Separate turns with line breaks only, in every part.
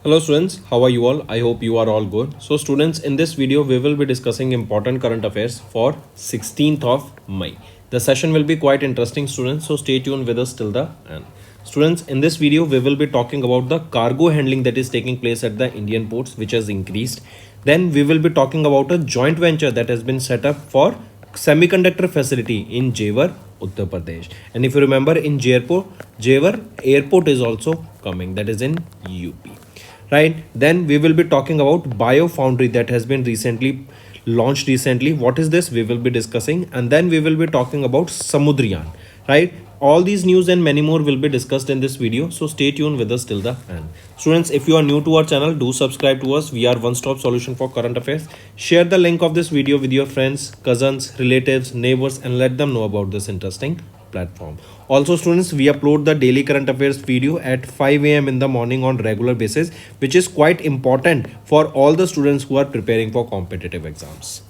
Hello students, how are you all? I hope you are all good. So students, in this video we will be discussing important current affairs for 16th of May. The session will be quite interesting students, so stay tuned with us till the end. Students, in this video we will be talking about the cargo handling that is taking place at the Indian ports, which has increased. Then we will be talking about a joint venture that has been set up for semiconductor facility in Jewar, Uttar Pradesh. And if you remember, in Jewar airport is also coming, that is in UP. Right, then we will be talking about biofoundry that has been launched recently. What is this? We will be discussing, and then we will be talking about Samudriyaan. Right, all these news and many more will be discussed in this video, so stay tuned with us till the end. Students, if you are new to our channel, do subscribe to us. We are one stop solution for current affairs. Share the link of this video with your friends, cousins, relatives, neighbors, and let them know about this interesting platform. Also students, we upload the daily current affairs video at 5 a.m. in the morning on regular basis, which is quite important for all the students who are preparing for competitive exams.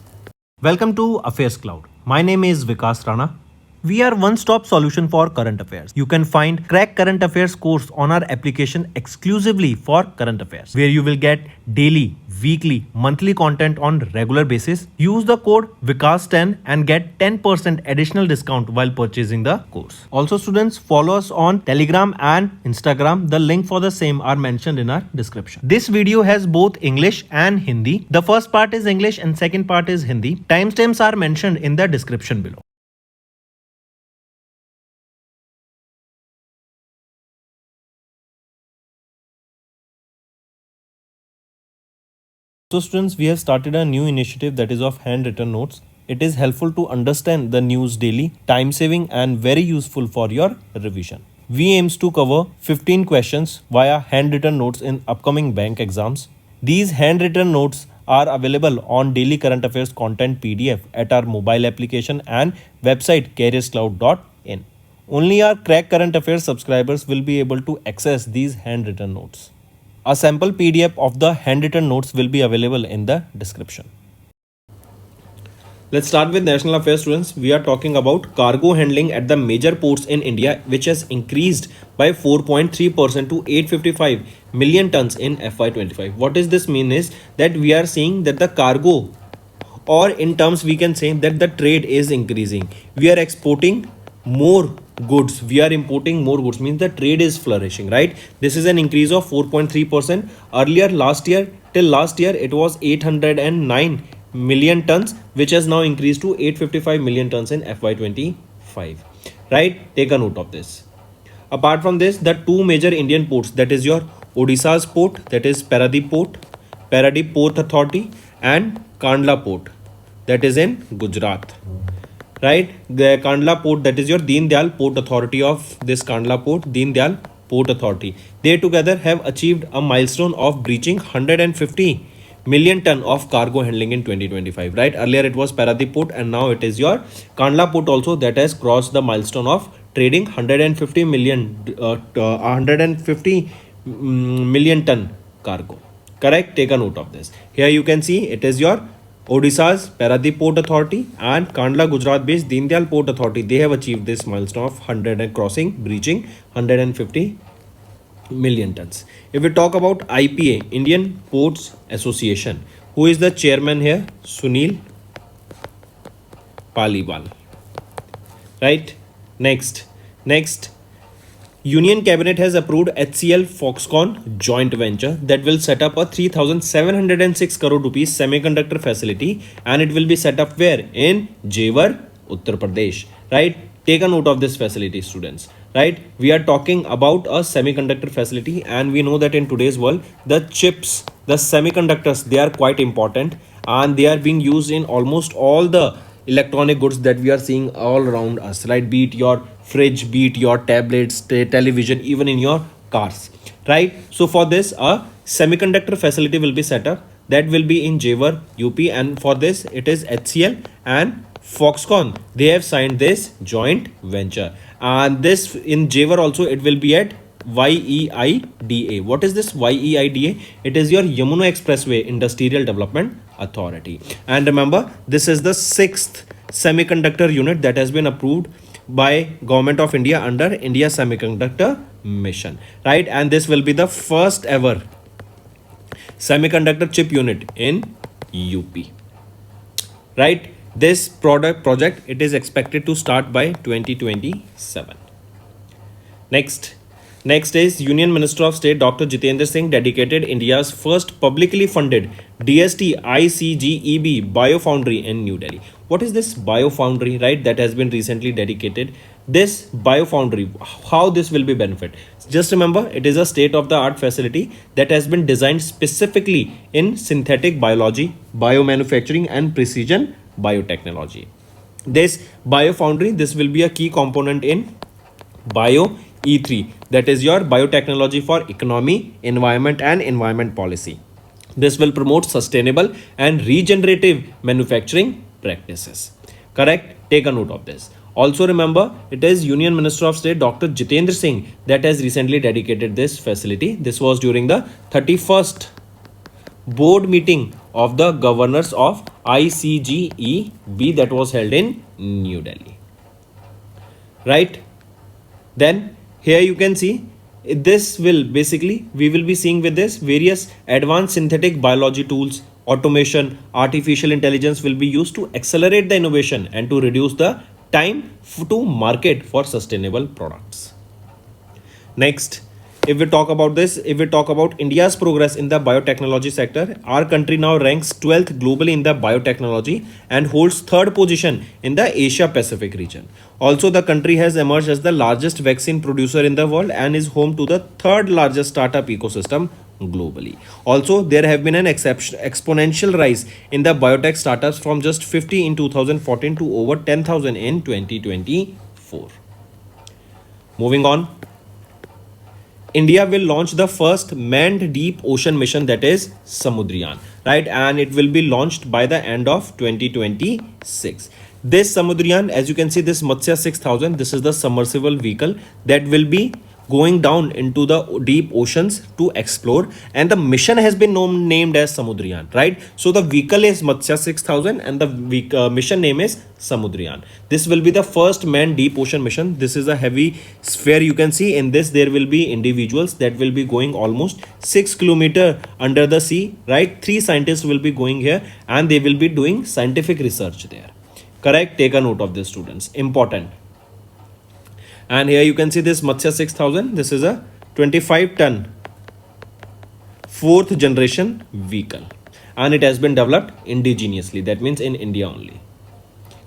Welcome to Affairs Cloud. My name is Vikas Rana. We are one-stop solution for current affairs. You can find Crack Current Affairs course on our application exclusively for current affairs, where you will get daily, weekly, monthly content on regular basis. Use the code VIKAS10 and get 10% additional discount while purchasing the course. Also students, follow us on Telegram and Instagram. The link for the same are mentioned in our description. This video has both English and Hindi. The first part is English and second part is Hindi. Timestamps are mentioned in the description below. So students, we have started a new initiative that is of handwritten notes. It is helpful to understand the news daily, time saving and very useful for your revision. We aims to cover 15 questions via handwritten notes in upcoming bank exams. These handwritten notes are available on daily current affairs content PDF at our mobile application and website careerscloud.in. Only our Crack Current Affairs subscribers will be able to access these handwritten notes. A sample PDF of the handwritten notes will be available in the description. Let's start with national affairs students. We are talking about cargo handling at the major ports in India, which has increased by 4.3% to 855 million tons in FY25. What does this mean is that we are seeing that the cargo, or in terms we can say that the trade is increasing. We are exporting more goods, we are importing more goods, means the trade is flourishing, right? This is an increase of 4.3%. Earlier till last year it was 809 million tons, which has now increased to 855 million tons in FY25, right? Take a note of this. Apart from this, the two major Indian ports, that is your Odisha's port, that is Paradip Port Authority, and Kandla port, that is in Gujarat. Right, the Kandla port, that is your Deen Dayal Port Authority of this Kandla port, Deen Dayal Port Authority. They together have achieved a milestone of breaching 150 million ton of cargo handling in 2025. Right, earlier it was Paradip port and now it is your Kandla port also that has crossed the milestone of trading 150 million ton cargo. Correct, take a note of this. Here you can see it is your Odisha's Paradip Port Authority and Kandla Gujarat based Deen Dayal Port Authority. They have achieved this milestone of 100 and breaching 150 million tons. If we talk about IPA, Indian Ports Association, who is the chairman here? Sunil Paliwal. Right, next Union Cabinet has approved HCL Foxconn joint venture that will set up a 3,706 crore rupees semiconductor facility, and it will be set up where? In Jewar, Uttar Pradesh. Right, take a note of this facility students. Right, we are talking about a semiconductor facility, and we know that in today's world the chips, the semiconductors, they are quite important and they are being used in almost all the electronic goods that we are seeing all around us, right? Be it your fridge, be it your tablets, television, even in your cars, right? So for this, a semiconductor facility will be set up that will be in Jewar, UP, and for this it is HCL and Foxconn. They have signed this joint venture, and this in Jewar also it will be at YEIDA. What is this YEIDA? It is your Yamuna Expressway Industrial Development Authority. And remember, this is the 6th semiconductor unit that has been approved by Government of India under India Semiconductor Mission, right? And this will be the first ever semiconductor chip unit in UP. Right, this project it is expected to start by 2027. Next is Union Minister of State Dr. Jitendra Singh dedicated India's first publicly funded DST ICGEB biofoundry in New Delhi. What is this biofoundry, right? That has been recently dedicated. This biofoundry, how this will be benefit? Just remember, it is a state-of-the-art facility that has been designed specifically in synthetic biology, biomanufacturing, and precision biotechnology. This biofoundry, this will be a key component in Bio E3, that is your biotechnology for economy, environment, and environment policy. This will promote sustainable and regenerative manufacturing practices. Correct? Take a note of this. Also remember, it is Union Minister of State Dr. Jitendra Singh that has recently dedicated this facility. This was during the 31st board meeting of the governors of ICGEB that was held in New Delhi. Right? Then here you can see this will basically we will be seeing with this various advanced synthetic biology tools, automation, artificial intelligence will be used to accelerate the innovation and to reduce the time to market for sustainable products. Next, if we talk about India's progress in the biotechnology sector, our country now ranks 12th globally in the biotechnology and holds third position in the Asia Pacific region. Also, the country has emerged as the largest vaccine producer in the world and is home to the third largest startup ecosystem globally. Also, there have been an exponential rise in the biotech startups from just 50 in 2014 to over 10,000 in 2024. Moving on, India will launch the first manned deep ocean mission, that is Samudriyaan, right? And it will be launched by the end of 2026. This Samudriyaan, as you can see, this Matsya 6000, this is the submersible vehicle that will be going down into the deep oceans to explore, and the mission has been named as Samudriyaan, right? So the vehicle is Matsya 6000 and the mission name is Samudriyaan. This will be the first manned deep ocean mission. This is a heavy sphere. You can see in this there will be individuals that will be going almost 6 kilometers under the sea, right? 3 scientists will be going here and they will be doing scientific research there. Correct? Take a note of this, students. Important. And here you can see this Matsya 6000. This is a 25-ton 4th generation vehicle. And it has been developed indigenously. That means in India only.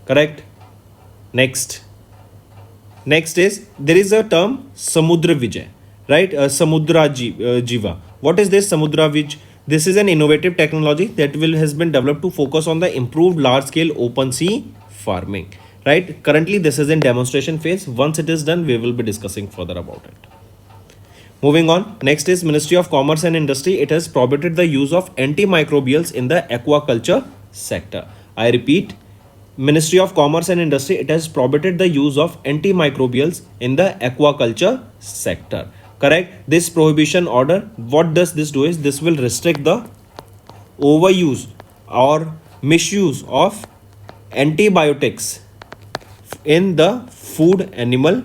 Correct? Next is, there is a term Samudra Vijay. Right? Samudra Jiva. What is this Samudra Vijay? This is an innovative technology that has been developed to focus on the improved large-scale open sea farming. Right? Currently, this is in demonstration phase. Once it is done, we will be discussing further about it. Moving on. Next is Ministry of Commerce and Industry. It has prohibited the use of antimicrobials in the aquaculture sector. I repeat, Ministry of Commerce and Industry, it has prohibited the use of antimicrobials in the aquaculture sector. Correct? This prohibition order, what does this do is this will restrict the overuse or misuse of antibiotics in the food animal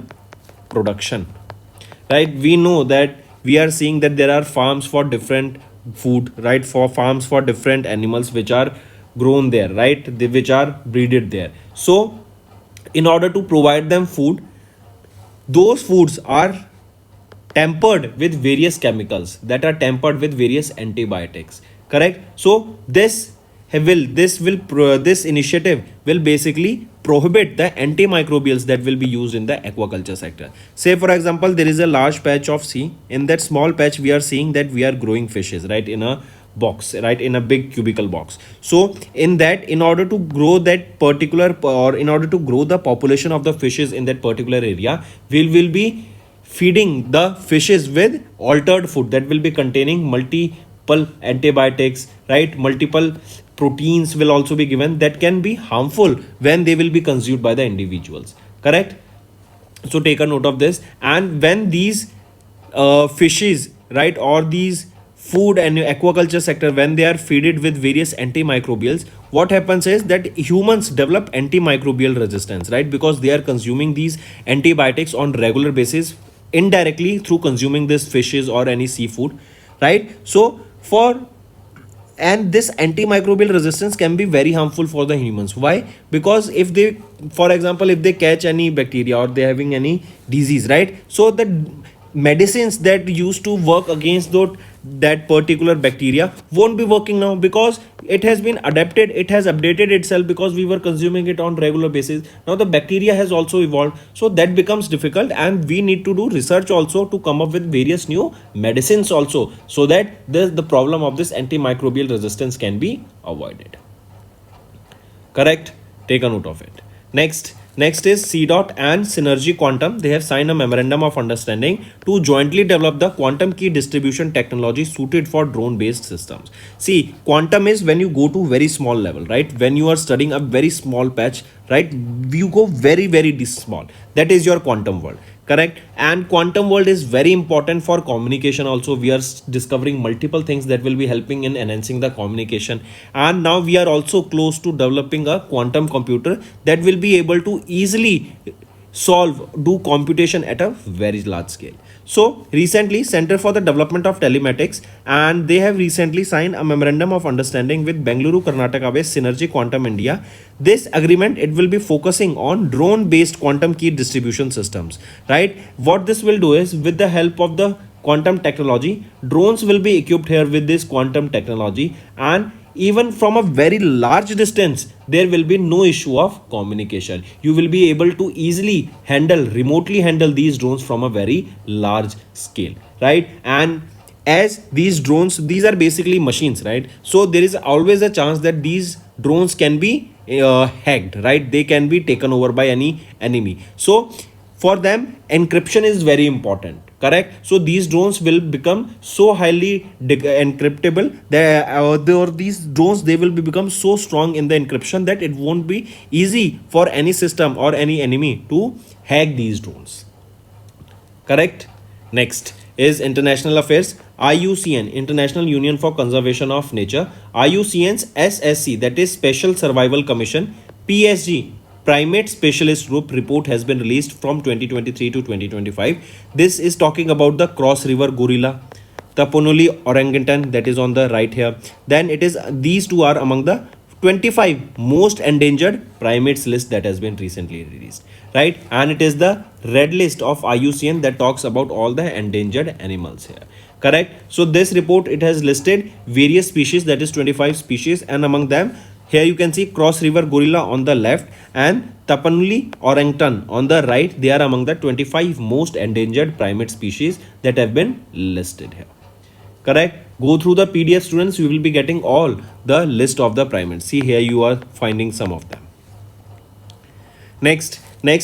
production. Right? We know that we are seeing that there are farms for different food, right? For farms for different animals which are grown there, right? Which are breeded there. So in order to provide them food, those foods are tempered with various chemicals that are tempered with various antibiotics. Correct? So this initiative will basically prohibit the antimicrobials that will be used in the aquaculture sector. Say for example, there is a large patch of sea. In that small patch, we are seeing that we are growing fishes, right, in a box, right, in a big cubicle box. So in that, in order to grow that particular, or in order to grow the population of the fishes in that particular area, we will be feeding the fishes with altered food that will be containing multiple antibiotics, right? Multiple proteins will also be given that can be harmful when they will be consumed by the individuals. Correct? So take a note of this. And when these fishes, right, or these food and aquaculture sector, when they are fed with various antimicrobials, what happens is that humans develop antimicrobial resistance, right? Because they are consuming these antibiotics on regular basis, indirectly through consuming these fishes or any seafood, right? So for and this antimicrobial resistance can be very harmful for the humans. Why? Because if they, for example, if they catch any bacteria or they're having any disease, right, so the medicines that used to work against that particular bacteria won't be working now, because it has been adapted, it has updated itself, because we were consuming it on regular basis. Now the bacteria has also evolved, so that becomes difficult, and we need to do research also to come up with various new medicines also, so that the problem of this antimicrobial resistance can be avoided. Correct? Take a note of it. Next is CDOT and Synergy Quantum. They have signed a memorandum of understanding to jointly develop the quantum key distribution technology suited for drone-based systems. See, quantum is when you go to very small level, right? When you are studying a very small patch, right? You go very small. That is your quantum world. Correct? And quantum world is very important for communication also. We are discovering multiple things that will be helping in enhancing the communication, and now we are also close to developing a quantum computer that will be able to easily do computation at a very large scale. So recently, Center for the Development of Telematics, and they have recently signed a memorandum of understanding with Bengaluru, Karnataka based Synergy Quantum India. This agreement, it will be focusing on drone based quantum key distribution systems, right? What this will do is, with the help of the quantum technology, drones will be equipped here with this quantum technology, and even from a very large distance, there will be no issue of communication. You will be able to easily remotely handle these drones from a very large scale, right? And as these drones, these are basically machines, right? So there is always a chance that these drones can be hacked, right? They can be taken over by any enemy. So for them, encryption is very important. Correct? So these drones will become so highly encryptable that these drones, they will become so strong in the encryption that it won't be easy for any system or any enemy to hack these drones. Correct? Next is international affairs. IUCN, International Union for Conservation of Nature, IUCN's SSC, that is Special Survival Commission, PSG, Primate Specialist Group report has been released from 2023 to 2025. This is talking about the Cross River gorilla, the Ponoli orangutan, that is on the right here. Then it is, these two are among the 25 most endangered primates list that has been recently released, right? And it is the red list of IUCN that talks about all the endangered animals here. Correct? So this report, it has listed various species, that is 25 species, and among them, here you can see Cross River gorilla on the left and Tapanuli orangutan on the right. They are among the 25 most endangered primate species that have been listed here. Correct? Go through the PDF, students. You will be getting all the list of the primates. See, here you are finding some of them. Next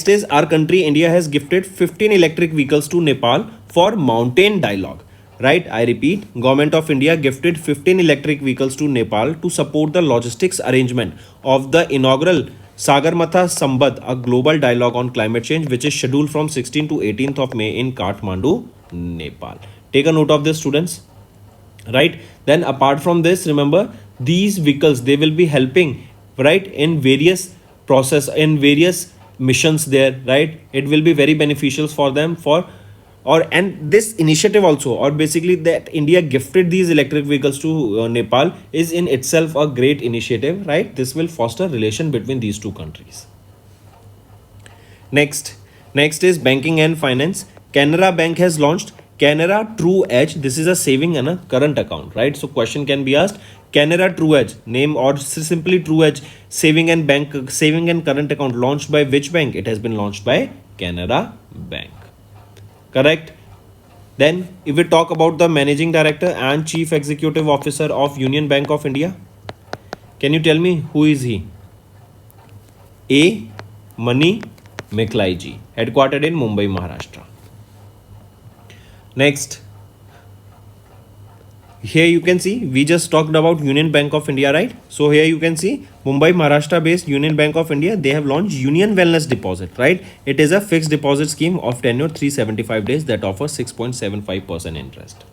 is our country India has gifted 15 electric vehicles to Nepal for mountain dialogue. Right, I repeat, Government of India gifted 15 electric vehicles to Nepal to support the logistics arrangement of the inaugural Sagarmatha Sambad, a global dialogue on climate change, which is scheduled from 16th to 18th of May in Kathmandu, Nepal. Take a note of this, students. Right, then apart from this, remember, these vehicles, they will be helping, right, in various missions there, right? It will be very beneficial for them and this initiative also, or basically that India gifted these electric vehicles to Nepal, is in itself a great initiative, right? This will foster relation between these two countries. Next is banking and finance. Canara Bank has launched Canara True Edge. This is a saving and a current account, right? So question can be asked, Canara True Edge, name or simply True Edge saving and current account, launched by which bank? It has been launched by Canara Bank. Correct? Then if we talk about the managing director and chief executive officer of Union Bank of India, can you tell me who is he? A. Mani Meklai ji, headquartered in Mumbai, Maharashtra. Next, here you can see, we just talked about Union Bank of India, right? So here you can see Mumbai, Maharashtra based Union Bank of India, they have launched Union Wellness Deposit, right? It is a fixed deposit scheme of tenure 375 days that offers 6.75% interest.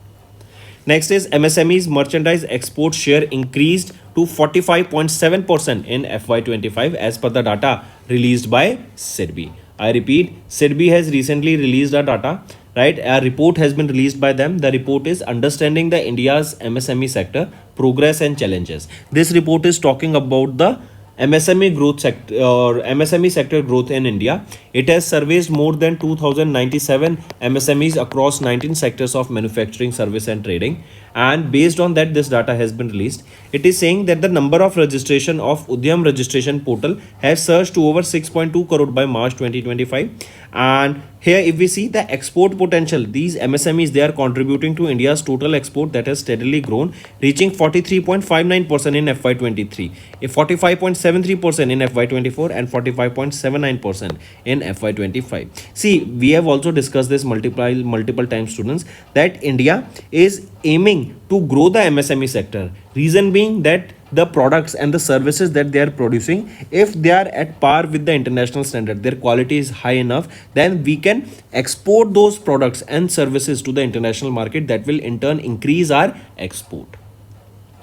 Next is MSME's merchandise export share increased to 45.7% in FY25 as per the data released by SEDBI. I repeat, SIDBI has recently released a data, right? A report has been released by them. The report is Understanding the India's MSME Sector, Progress and Challenges. This report is talking about the MSME growth sector or MSME sector growth in India. It has surveyed more than 2097 MSMEs across 19 sectors of manufacturing, service and trading, and based on that this data has been released. It is saying that the number of registration of Udyam registration portal has surged to over 6.2 crore by March 2025, and here if we see the export potential, these MSMEs, they are contributing to India's total export that has steadily grown, reaching 43.59% in FY23, 45.73% in FY24 and 45.79% in FY25. See, we have also discussed this multiple times, students, that India is aiming to grow the MSME sector. Reason being that the products and the services that they are producing, if they are at par with the international standard, their quality is high enough, then we can export those products and services to the international market. That will in turn increase our export.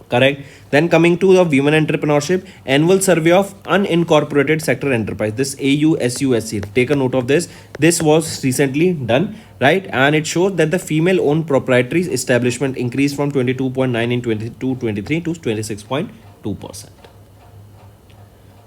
Correct. Then coming to the women entrepreneurship, annual survey of unincorporated sector enterprise, this AUSUSC, take a note of this. This was recently done, right? And it shows that the female owned proprietary establishment increased from 22.9 in 22-23 to 26.2%.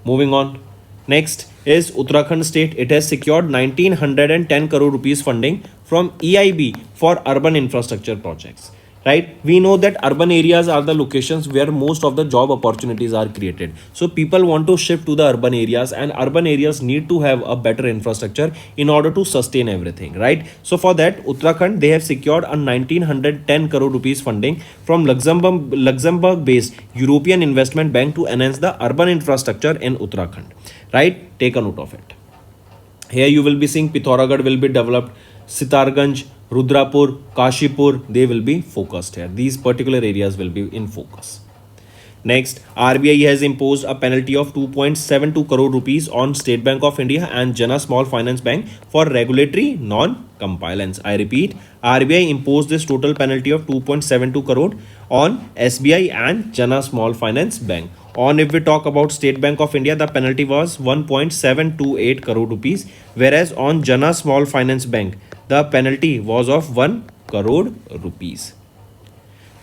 Moving on. Next is Uttarakhand state. It has secured 1910 crore rupees funding from EIB for urban infrastructure projects. Right, we know that urban areas are the locations where most of the job opportunities are created. So people want to shift to the urban areas, and urban areas need to have a better infrastructure in order to sustain everything, right? So for that, Uttarakhand, they have secured a 1910 crore rupees funding from Luxembourg based European Investment Bank to enhance the urban infrastructure in Uttarakhand, right? Take a note of it. Here you will be seeing Pithoragarh will be developed, Sitarganj, Rudrapur, Kashipur, they will be focused here. These particular areas will be in focus. Next, RBI has imposed a penalty of 2.72 crore rupees on State Bank of India and Jana Small Finance Bank for regulatory non-compliance. I repeat, RBI imposed this total penalty of 2.72 crore on SBI and Jana Small Finance Bank. On if we talk about State Bank of India, the penalty was 1.728 crore rupees, whereas on Jana Small Finance Bank, the penalty was of 1 crore rupees.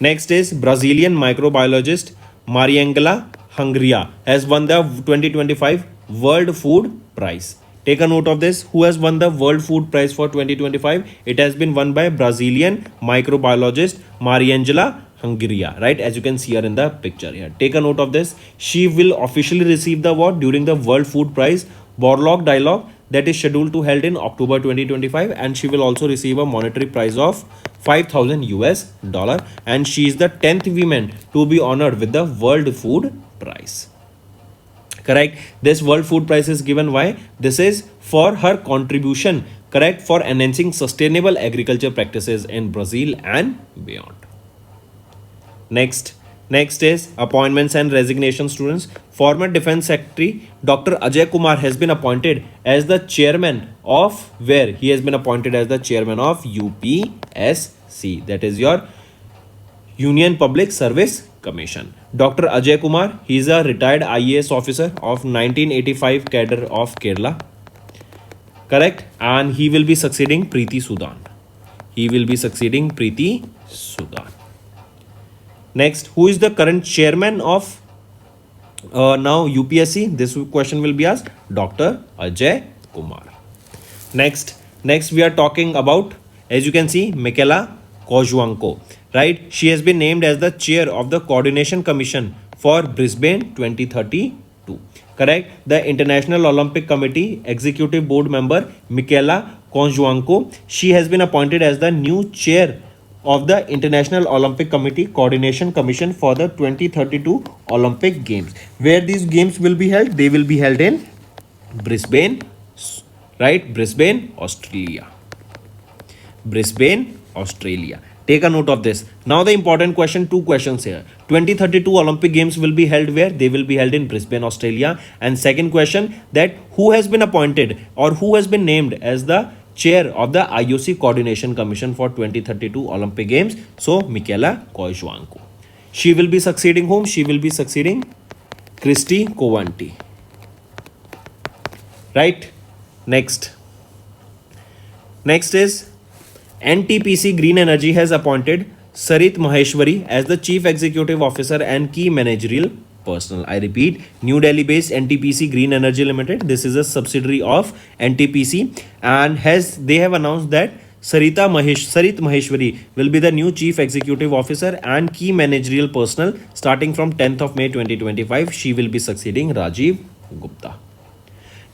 Next is Brazilian microbiologist Mariangela Hungria has won the 2025 World Food Prize. Take a note of this. Who has won the World Food Prize for 2025? It has been won by Brazilian microbiologist Mariangela Hungria, right? As you can see her in the picture here. Take a note of this. She will officially receive the award during the World Food Prize Borlaug Dialogue that is scheduled to held in October 2025, and she will also receive a monetary prize of $5,000, and she is the 10th woman to be honored with the World Food Prize. Correct. This World Food Prize is given why? This is for her contribution, correct, for enhancing sustainable agriculture practices in Brazil and beyond. Next is appointments and resignation, students. Former Defense Secretary Dr. Ajay Kumar has been appointed as the chairman of where? He has been appointed as the chairman of UPSC, that is your Union Public Service Commission. Dr. Ajay Kumar, he is a retired IAS officer of 1985 cadre of Kerala. Correct? And he will be succeeding Preeti Sudan. Next, who is the current chairman of now UPSC? This question will be asked. Dr. Ajay Kumar. Next we are talking about, as you can see, Michaela Kojuanko, right? She has been named as the chair of the Coordination Commission for Brisbane 2032. Correct? The International Olympic Committee Executive Board member Michaela Kojuanko, she has been appointed as the new chair of the International Olympic Committee Coordination Commission for the 2032 Olympic Games. Where these games will be held? They will be held in Brisbane, right? Brisbane, Australia. Take a note of this. Now the important question, two questions here. 2032 Olympic Games will be held where? They will be held in Brisbane, Australia. And second question, that who has been appointed or who has been named as the chair of the IOC Coordination Commission for 2032 Olympic Games? So, Michaela Kojuanko. She will be succeeding whom? She will be succeeding Christy Covanti. Right? Next. Next is NTPC Green Energy has appointed Sarit Maheshwari as the Chief Executive Officer and key managerial personnel. I repeat, New Delhi based NTPC Green Energy Limited. This is a subsidiary of NTPC and they have announced that Sarit Maheshwari will be the new Chief Executive Officer and key managerial personnel starting from 10th of May 2025. She will be succeeding Rajiv Gupta.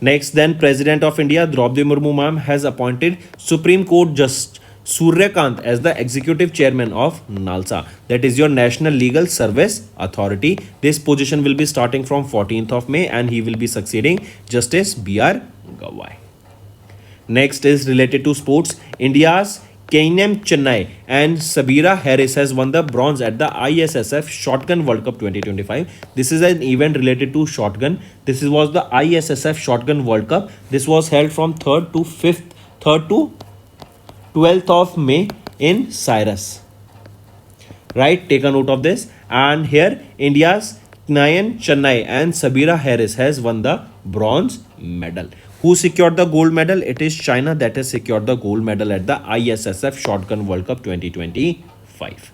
Next, then, President of India Draupadi Murmu ma'am has appointed Supreme Court Justice Suryakant as the Executive Chairman of NALSA, that is your National Legal Service Authority. This position will be starting from 14th of May and he will be succeeding Justice B.R. Gawai. Next is related to sports. India's Keinem Chennai and Sabira Harris has won the bronze at the ISSF Shotgun World Cup 2025. This is an event related to shotgun. This was the ISSF Shotgun World Cup. This was held from 3rd to 12th of May in Cyrus. Right, take a note of this. And here India's Keinem Chennai and Sabira Harris has won the bronze medal. Who secured the gold medal? It is China that has secured the gold medal at the ISSF Shotgun World Cup 2025.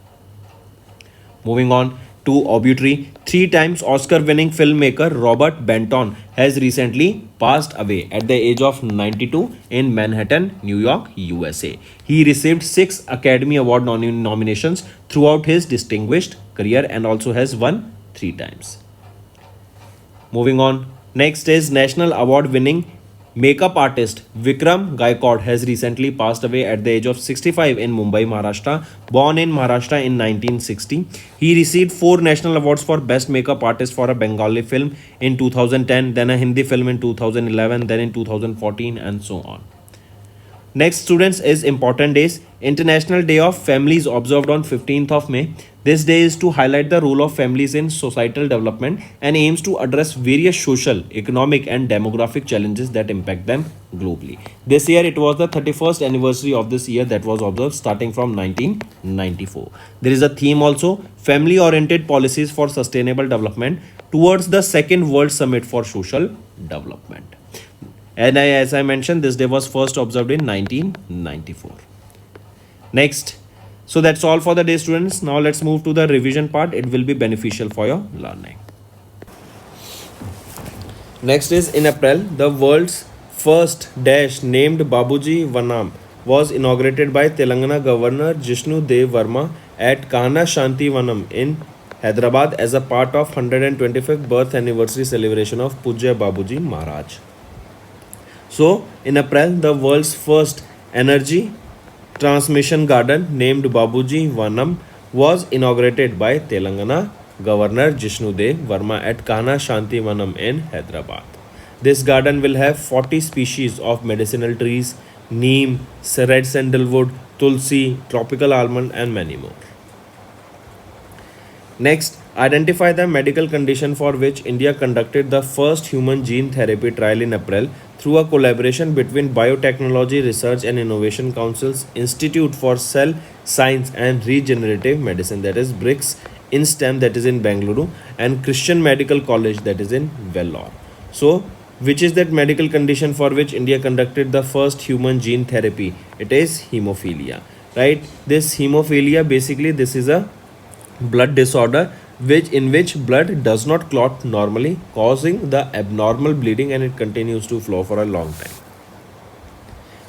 Moving on to obituary. 3 times Oscar-winning filmmaker Robert Benton has recently passed away at the age of 92 in Manhattan, New York, USA. He received 6 Academy Award nominations throughout his distinguished career and also has won 3 times. Moving on. Next is National Award-winning makeup artist Vikram Gaikwad has recently passed away at the age of 65 in Mumbai, Maharashtra. Born in Maharashtra in 1960, he received 4 national awards for Best Makeup Artist for a Bengali film in 2010, then a Hindi film in 2011, then in 2014 and so on. Next, students, is important days. International Day of Families observed on 15th of May. This day is to highlight the role of families in societal development and aims to address various social, economic and demographic challenges that impact them globally. This year it was the 31st anniversary of this year that was observed starting from 1994. There is a theme also, family-oriented policies for sustainable development towards the Second World Summit for Social Development. And as I mentioned, this day was first observed in 1994. Next, so that's all for the day, students. Now let's move to the revision part. It will be beneficial for your learning. Next is, in April, the world's first dash named Babuji Vanam was inaugurated by Telangana Governor Jishnu Dev Verma at Kahana Shanti Vanam in Hyderabad as a part of 125th birth anniversary celebration of Pujya Babuji Maharaj. So, in April, the world's first energy transmission garden named Babuji Vanam was inaugurated by Telangana Governor Jishnu Dev Verma at Kahana Shanti Vanam in Hyderabad. This garden will have 40 species of medicinal trees, neem, red sandalwood, tulsi, tropical almond and many more. Next, identify the medical condition for which India conducted the first human gene therapy trial in April through a collaboration between Biotechnology Research and Innovation Council's Institute for Cell Science and Regenerative Medicine, that is BRICS, in STEM, that is in Bengaluru, and Christian Medical College, that is in Vellore. So, which is that medical condition for which India conducted the first human gene therapy? It is hemophilia, right? This hemophilia, basically this is a blood disorder in which blood does not clot normally, causing the abnormal bleeding, and it continues to flow for a long time.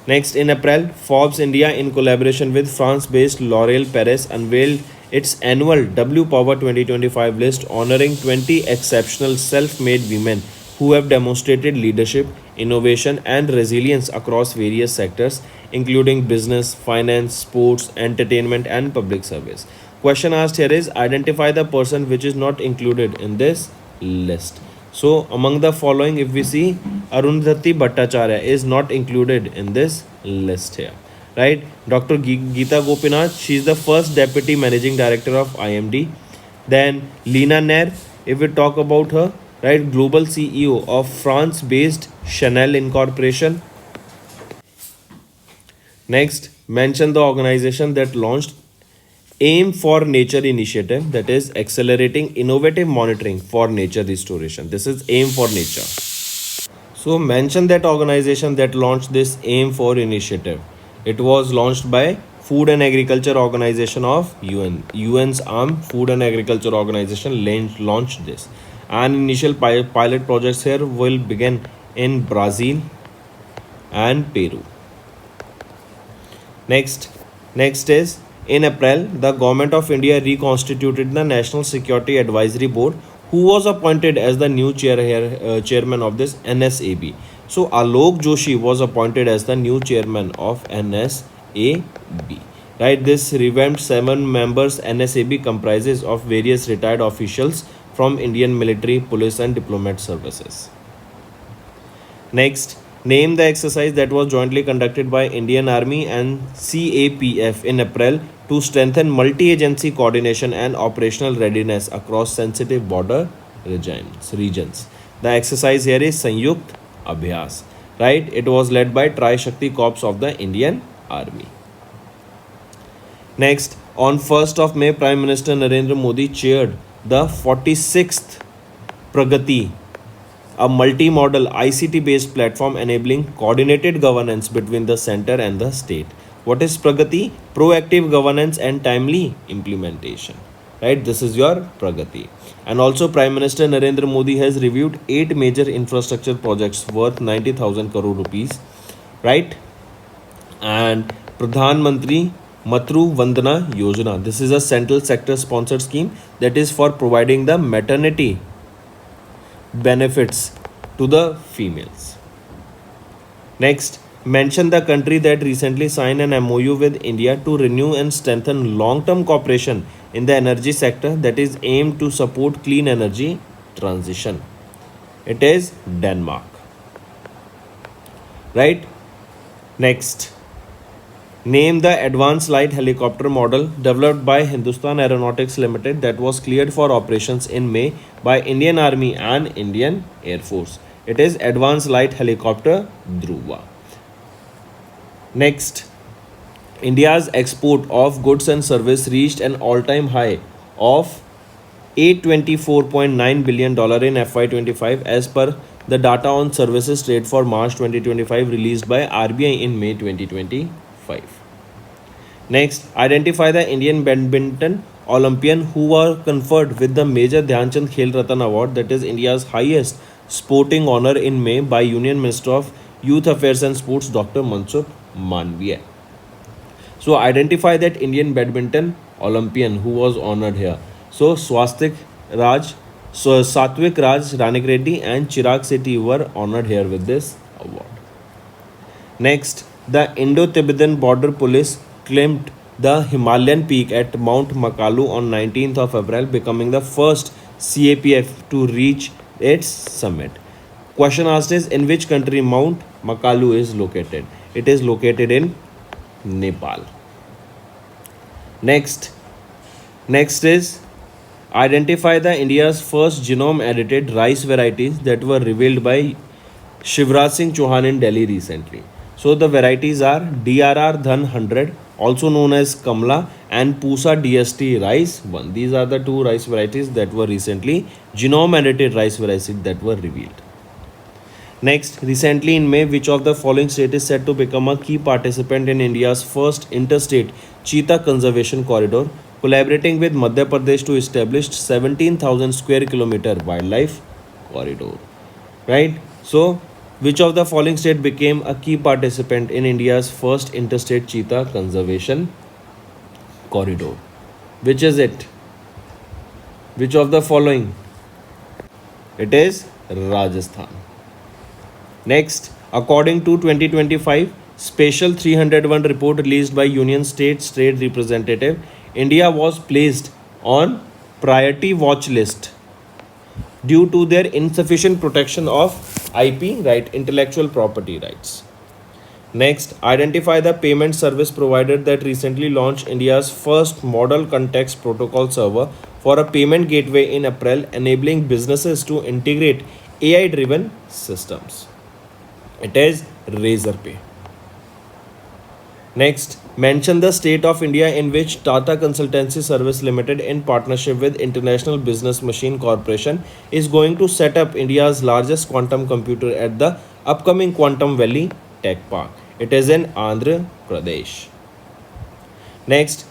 Next, in April, Forbes India, in collaboration with France-based L'Oréal Paris, unveiled its annual W Power 2025 list honoring 20 exceptional self-made women who have demonstrated leadership, innovation and resilience across various sectors including business, finance, sports, entertainment and public service. Question asked here is, identify the person which is not included in this list. So among the following, if we see, Arundhati Bhattacharya is not included in this list here, right? Dr. Geeta Gopinath, she is the first deputy managing director of IMD. Then Lina Nair, if we talk about her, right, global CEO of France-based Chanel Incorporation. Next, mention the organization that launched Aim for Nature initiative, that is accelerating innovative monitoring for nature restoration. This is Aim for Nature. So mention that organization that launched this Aim for initiative. It was launched by Food and Agriculture Organization of UN. UN's arm, Food and Agriculture Organization, launched this. And initial pilot projects here will begin in Brazil and Peru. Next is in April, the government of India reconstituted the National Security Advisory Board, who was appointed as the new chairman of this NSAB. So Alok Joshi was appointed as the new chairman of NSAB. Right, this revamped 7 members NSAB comprises of various retired officials from Indian military, police and diplomat services. Next, name the exercise that was jointly conducted by Indian Army and CAPF in April to strengthen multi-agency coordination and operational readiness across sensitive border regions. The exercise here is Sanyukt Abhyas. Right? It was led by Tri-Shakti Corps of the Indian Army. Next, on 1st of May, Prime Minister Narendra Modi chaired the 46th Pragati, a multi-modal ICT-based platform enabling coordinated governance between the center and the state. What is Pragati? Proactive governance and timely implementation. Right? This is your Pragati. And also Prime Minister Narendra Modi has reviewed 8 major infrastructure projects worth 90,000 crore rupees. Right? And Pradhan Mantri Matru Vandana Yojana. This is a central sector sponsored scheme that is for providing the maternity benefits to the females. Next, mention the country that recently signed an MOU with India to renew and strengthen long-term cooperation in the energy sector that is aimed to support clean energy transition. It is Denmark. Right? Next, name the advanced light helicopter model developed by Hindustan Aeronautics Limited that was cleared for operations in May by Indian Army and Indian Air Force. It is Advanced Light Helicopter Dhruva. Next, India's export of goods and service reached an all-time high of $824.9 billion in FY25 as per the data on services trade for March 2025 released by RBI in May 2025. Next, identify the Indian badminton Olympian who were conferred with the Major Dhyan Chand Khel Ratan Award, that is India's highest sporting honor, in May by Union Minister of Youth Affairs and Sports Dr. Mansukh Mandaviya. So identify that Indian badminton Olympian who was honored here. So Satvik Raj Ranik Reddy and Chirag Sethi were honored here with this award. Next, the Indo-Tibetan Border Police climbed the Himalayan peak at Mount Makalu on 19th of April, becoming the first CAPF to reach its summit. Question asked is, in which country Mount Makalu is located? It is located in Nepal. Next is, identify the India's first genome edited rice varieties that were revealed by Shivraj Singh Chauhan in Delhi recently. So the varieties are DRR Dhan 100, also known as Kamla, and Pusa DST Rice 1. These are the 2 rice varieties that were recently genome edited rice varieties that were revealed. Next, recently in May, which of the following state is said to become a key participant in India's first interstate cheetah conservation corridor, collaborating with Madhya Pradesh to establish 17,000 square kilometer wildlife corridor. Right? So, which of the following state became a key participant in India's first interstate cheetah conservation corridor? Which is it? Which of the following? It is Rajasthan. Next, according to 2025 Special 301 report released by Union States Trade Representative, India was placed on priority watch list due to their insufficient protection of IP, right, intellectual property rights. Next, identify the payment service provider that recently launched India's first model context protocol server for a payment gateway in April, enabling businesses to integrate AI-driven systems. It is Razorpay. Next, mention the state of India in which Tata Consultancy Service Limited, in partnership with International Business Machine Corporation, is going to set up India's largest quantum computer at the upcoming Quantum Valley Tech Park. It is in Andhra Pradesh. Next,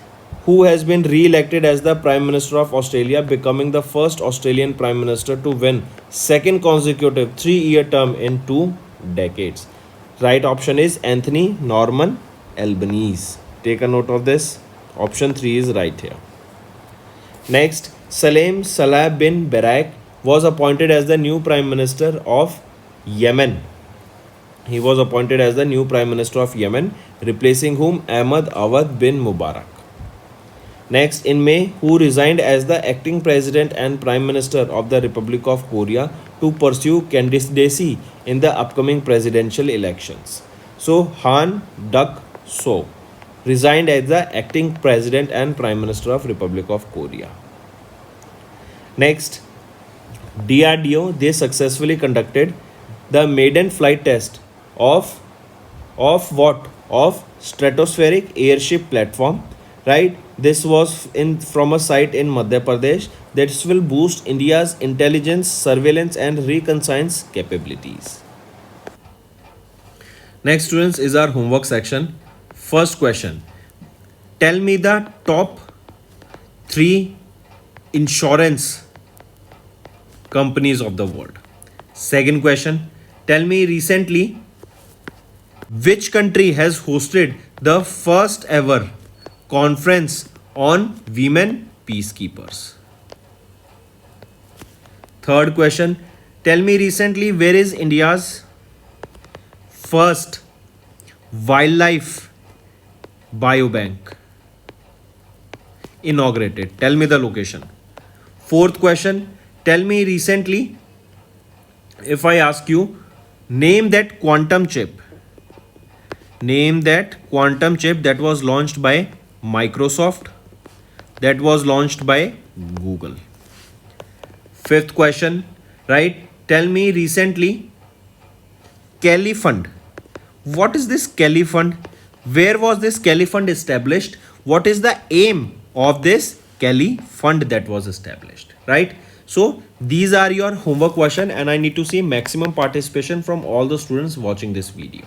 who has been re-elected as the Prime Minister of Australia, becoming the first Australian Prime Minister to win second consecutive 3-year term in 2 decades? Right option is Anthony Norman Albanese. Take a note of this. Option 3 is right here. Next, Salem Salah bin Barak was appointed as the new Prime Minister of Yemen. He was appointed as the new Prime Minister of Yemen, replacing whom? Ahmad Awad bin Mubarak. Next, in May, who resigned as the acting President and Prime Minister of the Republic of Korea to pursue candidacy in the upcoming presidential elections? So, Han Duck-soo resigned as the acting President and Prime Minister of Republic of Korea. Next, DRDO, they successfully conducted the maiden flight test of what? Of stratospheric airship platform, right? This was from a site in Madhya Pradesh. This will boost India's intelligence, surveillance and reconnaissance capabilities. Next, students, is our homework section. First question, tell me the top 3 insurance companies of the world. Second question, tell me recently which country has hosted the first ever conference on women peacekeepers. Third question, tell me recently where is India's first wildlife biobank inaugurated? Tell me the location. Fourth question, tell me recently, if I ask you, name that quantum chip that was launched by Microsoft, that was launched by Google. Fifth question, right? Tell me recently, Kelly Fund. What is this Kelly Fund? Where was this Kelly Fund established? What is the aim of this Kelly Fund that was established, right? So these are your homework question and I need to see maximum participation from all the students watching this video.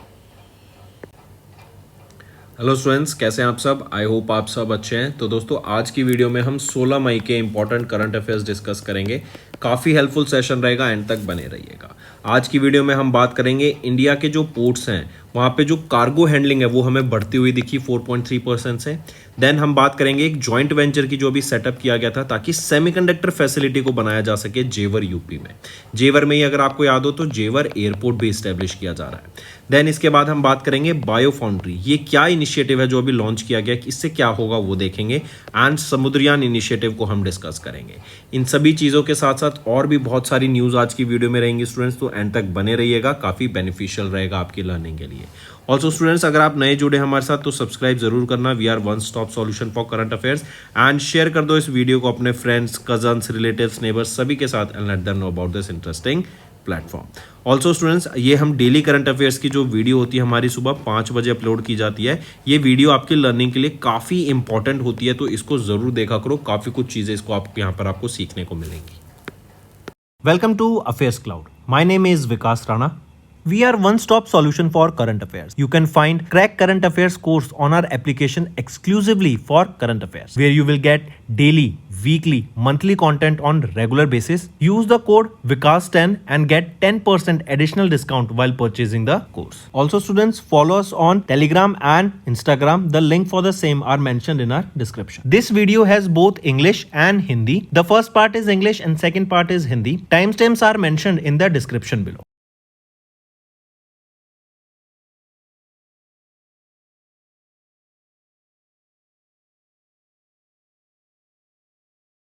Hello students, कैसे हैं आप सब? I hope आप सब अच्छे हैं। तो दोस्तों, आज की वीडियो में हम 16 मई के इंपॉर्टेंट करंट अफेयर्स डिस्कस करेंगे। काफ़ी हेल्पफुल सेशन रहेगा, एंड तक बने रहिएगा। आज की वीडियो में हम बात करेंगे इंडिया के जो पोर्ट्स हैं वहाँ पे जो कार्गो हैंडलिंग है वो हमें बढ़ती हुई दिखी 4.3% से। देन हम बात करेंगे एक जॉइंट वेंचर की जो अभी सेटअप किया गया था ताकि सेमीकंडक्टर फैसिलिटी को बनाया जा सके जेवर यूपी में। जेवर में ही अगर आपको याद हो तो जेवर एयरपोर्ट भी स्टैब्लिश किया जा रहा है। देन इसके बाद हम बात करेंगे बायो फाउंड्री, ये क्या इनिशिएटिव है जो अभी लॉन्च किया गया, इससे क्या होगा वो देखेंगे। एंड समुद्रयान इनिशिएटिव को हम डिस्कस करेंगे। इन सभी चीज़ों के साथ साथ और भी बहुत सारी न्यूज़ आज की वीडियो में रहेंगी स्टूडेंट्स, तो एंड तक बने रहिएगा, काफ़ी बेनिफिशियल रहेगा आपकी लर्निंग के लिए। ऑल्सो स्टूडेंट्स, अगर आप नए जुड़े हमारे साथ तो सब्सक्राइब जरूर करना। We are one stop solution for current affairs. And share कर दो इस वीडियो को अपने फ्रेंड्स, कजन्स, रिलेटिव्स, नेबर्स सभी के साथ and let them know about this interesting platform. Also students, ये हम डेली करंट अफेयर्स की जो वीडियो होती है हमारी सुबह 5 बजे अपलोड की जाती है। ये वीडियो आपकी लर्निंग के लिए काफ़ी इंपॉर्टेंट होती है, तो इसको ज़रूर देखा करो। काफ़ी कुछ चीज़ें इसको आप यहाँ पर आपको सीखने को मिलेंगी।
Welcome to Affairs Cloud. My name is Vikas Rana. We are one-stop solution for current affairs. You can find Crack Current Affairs course on our application exclusively for current affairs, where you will get daily, weekly, monthly content on regular basis. Use the code Vikas10 and get 10% additional discount while purchasing the course. Also, students, follow us on Telegram and Instagram. The link for the same are mentioned in our description. This video has both English and Hindi. The first part is English and second part is Hindi. Timestamps are mentioned in the description below.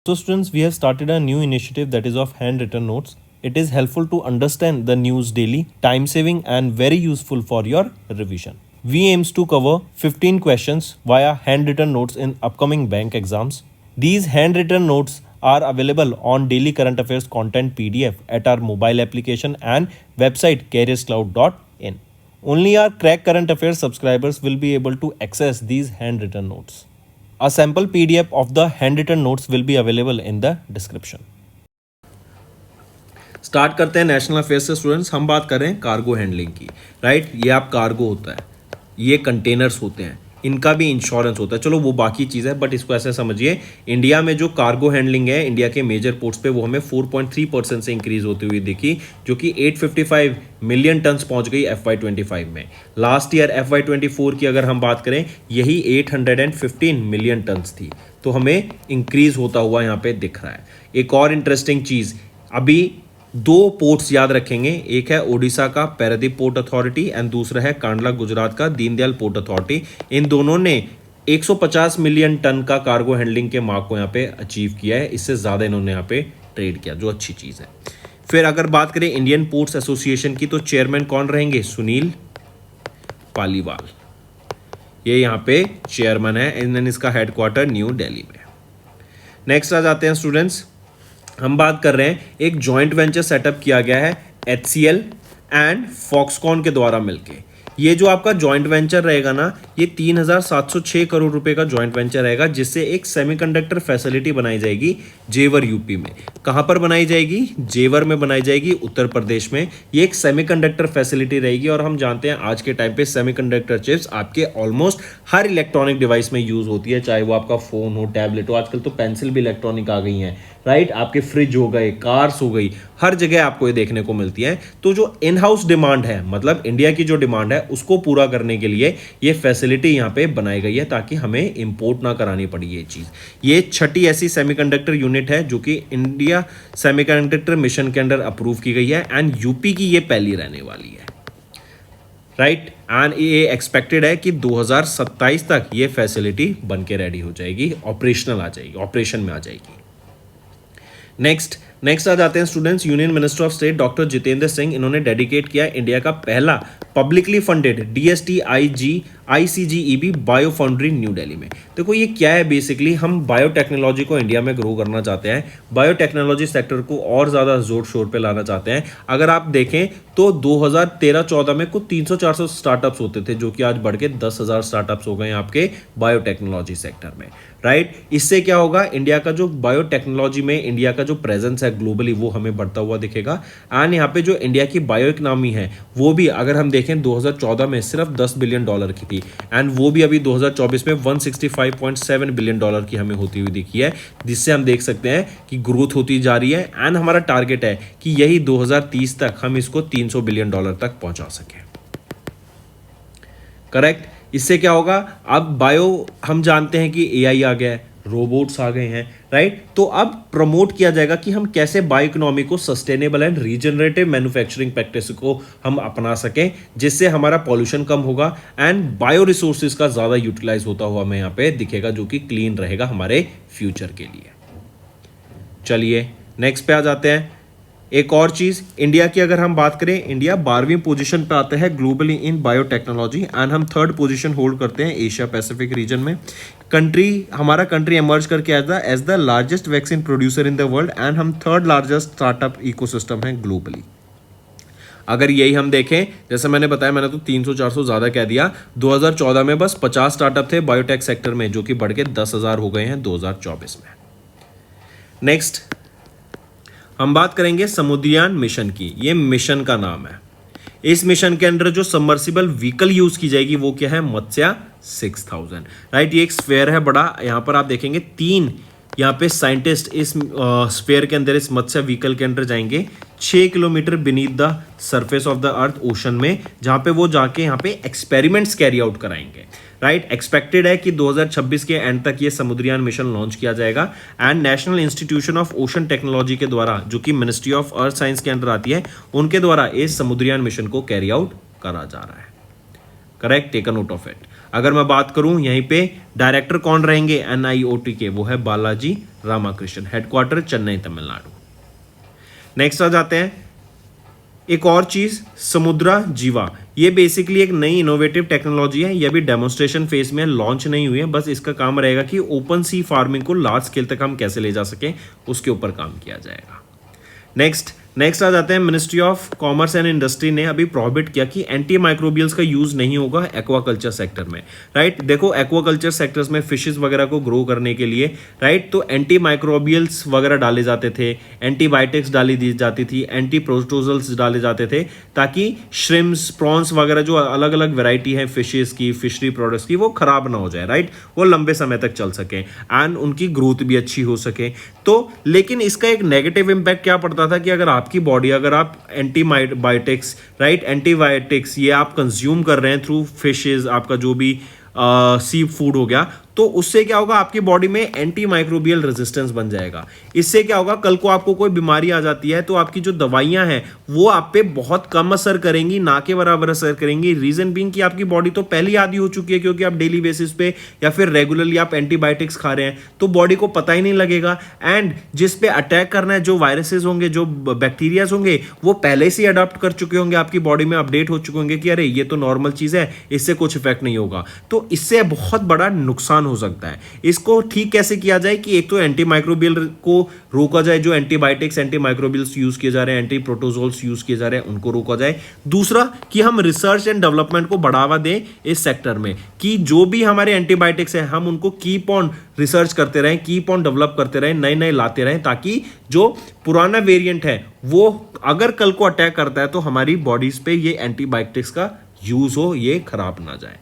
So students, we have started a new initiative that is of handwritten notes. It is helpful to understand the news daily, time saving and very useful for your revision. We aims to cover 15 questions via handwritten notes in upcoming bank exams. These handwritten notes are available on daily current affairs content PDF at our mobile application and website careerscloud.in. Only our Crack Current Affairs subscribers will be able to access these handwritten notes. A sample PDF of the handwritten notes will be available in the description.
Start करते हैं national affairs से students. हम बात करें cargo handling की, right? ये आप cargo होता है, ये कंटेनर्स होते हैं, इनका भी इंश्योरेंस होता है। चलो वो बाकी चीज़ है, बट इसको ऐसे समझिए, इंडिया में जो कार्गो हैंडलिंग है इंडिया के मेजर पोर्ट्स पे, वो हमें 4.3% से इंक्रीज होती हुई दिखी, जो कि 855 मिलियन टन्स पहुंच गई FY25 में। लास्ट ईयर FY24 की अगर हम बात करें, यही 815 मिलियन टन्स थी, तो हमें इंक्रीज होता हुआ यहाँ पे दिख रहा है। एक और इंटरेस्टिंग चीज़, अभी दो पोर्ट्स याद रखेंगे, एक है ओडिशा का पैरादीप पोर्ट अथॉरिटी एंड दूसरा है कांडला गुजरात का दीनदयाल पोर्ट अथॉरिटी। इन दोनों ने 150 मिलियन टन का कार्गो हैंडलिंग के मार्क को यहाँ पे अचीव किया है, इससे ज़्यादा इन्होंने यहाँ पे ट्रेड किया, जो अच्छी चीज़ है। फिर अगर बात करें इंडियन पोर्ट्स एसोसिएशन की, तो चेयरमैन कौन रहेंगे? सुनील पालीवाल, ये यहाँ पे चेयरमैन है, एंड इसका हेडक्वार्टर न्यू दिल्ली में। नेक्स्ट आ जाते हैं स्टूडेंट्स, हम बात कर रहे हैं, एक जॉइंट वेंचर सेटअप किया गया है HCL एंड फॉक्सकॉन के द्वारा मिलके। ये जो आपका जॉइंट वेंचर रहेगा ना, ये 3,706 करोड़ रुपए का जॉइंट वेंचर रहेगा, जिससे एक सेमीकंडक्टर फैसिलिटी बनाई जाएगी जेवर यूपी में। कहाँ पर बनाई जाएगी? जेवर में बनाई जाएगी, उत्तर प्रदेश में। ये एक सेमीकंडक्टर फैसिलिटी रहेगी, और हम जानते हैं आज के टाइम पे सेमीकंडक्टर चिप्स आपके ऑलमोस्ट हर इलेक्ट्रॉनिक डिवाइस में यूज होती है, चाहे वो आपका फोन हो, टैबलेट हो, आजकल तो पेंसिल भी इलेक्ट्रॉनिक आ गई हैं, राइट? आपके फ्रिज हो गए, कार्स हो गई, हर जगह आपको ये देखने को मिलती है। तो जो इन हाउस डिमांड है, मतलब इंडिया की जो डिमांड है, उसको पूरा करने के लिए ये फैसिलिटी यहाँ पे बनाई गई है, ताकि हमें इंपोर्ट ना करानी पड़ी ये चीज़। ये छठी ऐसी सेमीकंडक्टर यूनिट है जो कि इंडिया सेमीकंडक्टर मिशन के अंडर अप्रूव की गई है, एंड यूपी की ये पहली रहने वाली है, राइट? एंड ये एक्सपेक्टेड है कि 2027 तक ये फैसिलिटी बन के रेडी हो जाएगी, ऑपरेशनल आ जाएगी, ऑपरेशन में आ जाएगी। नेक्स्ट आ जाते हैं students, union minister of state doctor Jitendra Singh, इन्होंने डेडिकेट किया इंडिया का पहला publicly funded DSTIG ICGEB bio foundry new Delhi में। देखो ये क्या है, बेसिकली हम बायोटेक्नोलॉजी को इंडिया में ग्रो करना चाहते हैं, बायोटेक्नोलॉजी सेक्टर को और ज़्यादा जोर शोर पे लाना चाहते हैं। अगर आप देखें तो 2013-14 में कुछ 300-400 स्टार्टअप्स होते थे, जो कि आज बढ़ के 10,000 स्टार्टअप्स हो गए आपके बायोटेक्नोलॉजी सेक्टर में, राइट? इससे क्या होगा, इंडिया का जो बायोटेक्नोलॉजी में इंडिया का जो प्रेजेंस है ग्लोबली, वो हमें बढ़ता हुआ दिखेगा। एंड यहाँ पे जो इंडिया की बायो इकोनॉमी है, वो भी अगर हम देखें 2014 में सिर्फ $10 बिलियन की थी, एंड वो भी अभी 2024 में $165.7 बिलियन की हमें होती हुई दिखी है, जिससे हम देख सकते हैं कि ग्रोथ होती जा रही है। एंड हमारा टारगेट है कि यही 2030 तक हम इसको $300 बिलियन तक पहुंचा सकें, करेक्ट? इससे क्या होगा, अब बायो हम जानते हैं कि AI आ गया है, रोबोट्स आ गए हैं, राइट? तो अब प्रमोट किया जाएगा कि हम कैसे बायो इकोनॉमी को sustainable and regenerative manufacturing practice को हम अपना सकें, जिससे हमारा पॉल्यूशन कम होगा एंड बायो रिसोर्सेज का ज़्यादा यूटिलाइज होता हुआ हमें यहाँ पे दिखेगा, जो कि क्लीन रहेगा हमारे फ्यूचर के लिए। चलिए नेक्स्ट पे आ जाते हैं। एक और चीज़, इंडिया की अगर हम बात करें, इंडिया 12वीं पोजीशन पे आता है ग्लोबली इन बायोटेक्नोलॉजी, एंड हम 3rd पोजीशन होल्ड करते हैं एशिया पैसिफिक रीजन में। हमारा कंट्री एमर्ज करके as the largest vaccine producer in the world, and हम 3rd लार्जेस्ट स्टार्टअप इकोसिस्टम है ग्लोबली। अगर यही हम देखें, जैसे मैंने बताया, मैंने तो 300-400 ज़्यादा कह दिया, 2014 में बस 50 स्टार्टअप थे बायोटेक सेक्टर में, जो कि बढ़ के 10,000 हो गए हैं 2024 में। नेक्स्ट हम बात करेंगे समुद्रयान मिशन की। ये मिशन का नाम है। इस मिशन के अंदर जो सबमर्सिबल व्हीकल यूज की जाएगी वो क्या है? मत्स्य 6000, राइट? ये एक स्फेयर है बड़ा, यहाँ पर आप देखेंगे 3 यहाँ पे साइंटिस्ट इस स्फेयर के अंदर, इस मत्स्य व्हीकल के अंदर जाएंगे 6 kilometre beneath the surface of the earth ocean में, जहाँ पे वो जाके यहाँ पे एक्सपेरिमेंट्स कैरी आउट कराएंगे, राइट? एक्सपेक्टेड है कि 2026 के एंड तक ये समुद्रयान मिशन लॉन्च किया जाएगा, and national institution of ocean technology के द्वारा, जो कि मिनिस्ट्री ऑफ अर्थ साइंस के अंदर आती है, उनके द्वारा इस समुद्रयान मिशन को कैरी आउट करा जा रहा है, correct? Take a note of it. अगर मैं बात करूं यहीं पे डायरेक्टर कौन रहेंगे NIOT के, वो है बालाजी रामाकृष्णन, हेडक्वार्टर चेन्नई तमिलनाडु। नेक्स्ट आ जाते हैं, एक और चीज, समुद्रा जीवा। ये बेसिकली एक नई इनोवेटिव टेक्नोलॉजी है, ये भी डेमोन्स्ट्रेशन फेज में लॉन्च नहीं हुई है, बस इसका काम रहेगा कि ओपन सी फार्मिंग को लार्ज स्केल तक हम कैसे ले जा सकें, उसके ऊपर काम किया जाएगा। नेक्स्ट नेक्स्ट आ जाते हैं, ministry of commerce and industry ने अभी प्रोहिबिट किया कि एंटी माइक्रोबियल्स का यूज नहीं होगा एक्वाकल्चर सेक्टर में, राइट। देखो एक्वाकल्चर सेक्टर्स में फिशेस वगैरह को ग्रो करने के लिए, राइट, तो एंटी माइक्रोबियल्स वगैरह डाले जाते थे, एंटीबायोटिक्स डाली दी जाती थी, एंटी प्रोटोजल्स डाले जाते थे, ताकि श्रिम्स, प्रॉन्स वगैरह जो अलग अलग वेराइटी है फिशेस की, फिशरी प्रोडक्ट्स की, वो खराब ना हो जाए, राइट, वो लंबे समय तक चल सके एंड उनकी ग्रोथ भी अच्छी हो सके। तो लेकिन इसका एक नेगेटिव इंपैक्ट क्या पड़ता था कि अगर आपकी बॉडी, अगर आप एंटीबायोटिक्स, राइट, एंटीबायोटिक्स ये आप कंज्यूम कर रहे हैं थ्रू फिशेज, आपका जो भी सी फूड हो गया, तो उससे क्या होगा, आपकी बॉडी में एंटी माइक्रोबियल रेजिस्टेंस बन जाएगा। इससे क्या होगा, कल को आपको कोई बीमारी आ जाती है तो आपकी जो दवाइयां हैं वो आप पे बहुत कम असर करेंगी, ना के बराबर असर करेंगी। रीजन बीइंग कि आपकी बॉडी तो पहले ही आदी हो चुकी है, क्योंकि आप डेली बेसिस पे या फिर रेगुलरली आप एंटीबायोटिक्स खा रहे हैं, तो बॉडी को पता ही नहीं लगेगा। एंड जिस पे अटैक करना है, जो वायरसेस होंगे, जो बैक्टीरियाज होंगे, वो पहले से अडॉप्ट कर चुके होंगे, आपकी बॉडी में अपडेट हो चुके होंगे कि अरे ये तो नॉर्मल चीज है, इससे कुछ इफेक्ट नहीं होगा। तो इससे बहुत बड़ा नुकसान हो सकता है। इसको ठीक कैसे किया जाए कि एक तो एंटी माइक्रोबियल को रोका जाए, जो एंटीबायोटिक्स, एंटी माइक्रोबियल्स यूज किए जा रहे हैं, एंटी प्रोटोजोल्स यूज किए जा रहे हैं, उनको रोका जाए। दूसरा कि हम रिसर्च एंड डेवलपमेंट को बढ़ावा दें इस सेक्टर में, कि जो भी हमारे एंटीबायोटिक्स है हम उनको कीप ऑन रिसर्च करते रहें, कीप ऑन डेवलप करते रहें, नए नए लाते रहें, ताकि जो पुराना वेरिएंट है वो अगर कल को अटैक करता है तो हमारी बॉडीज पे ये एंटीबायोटिक्स का यूज हो, ये खराब ना जाए।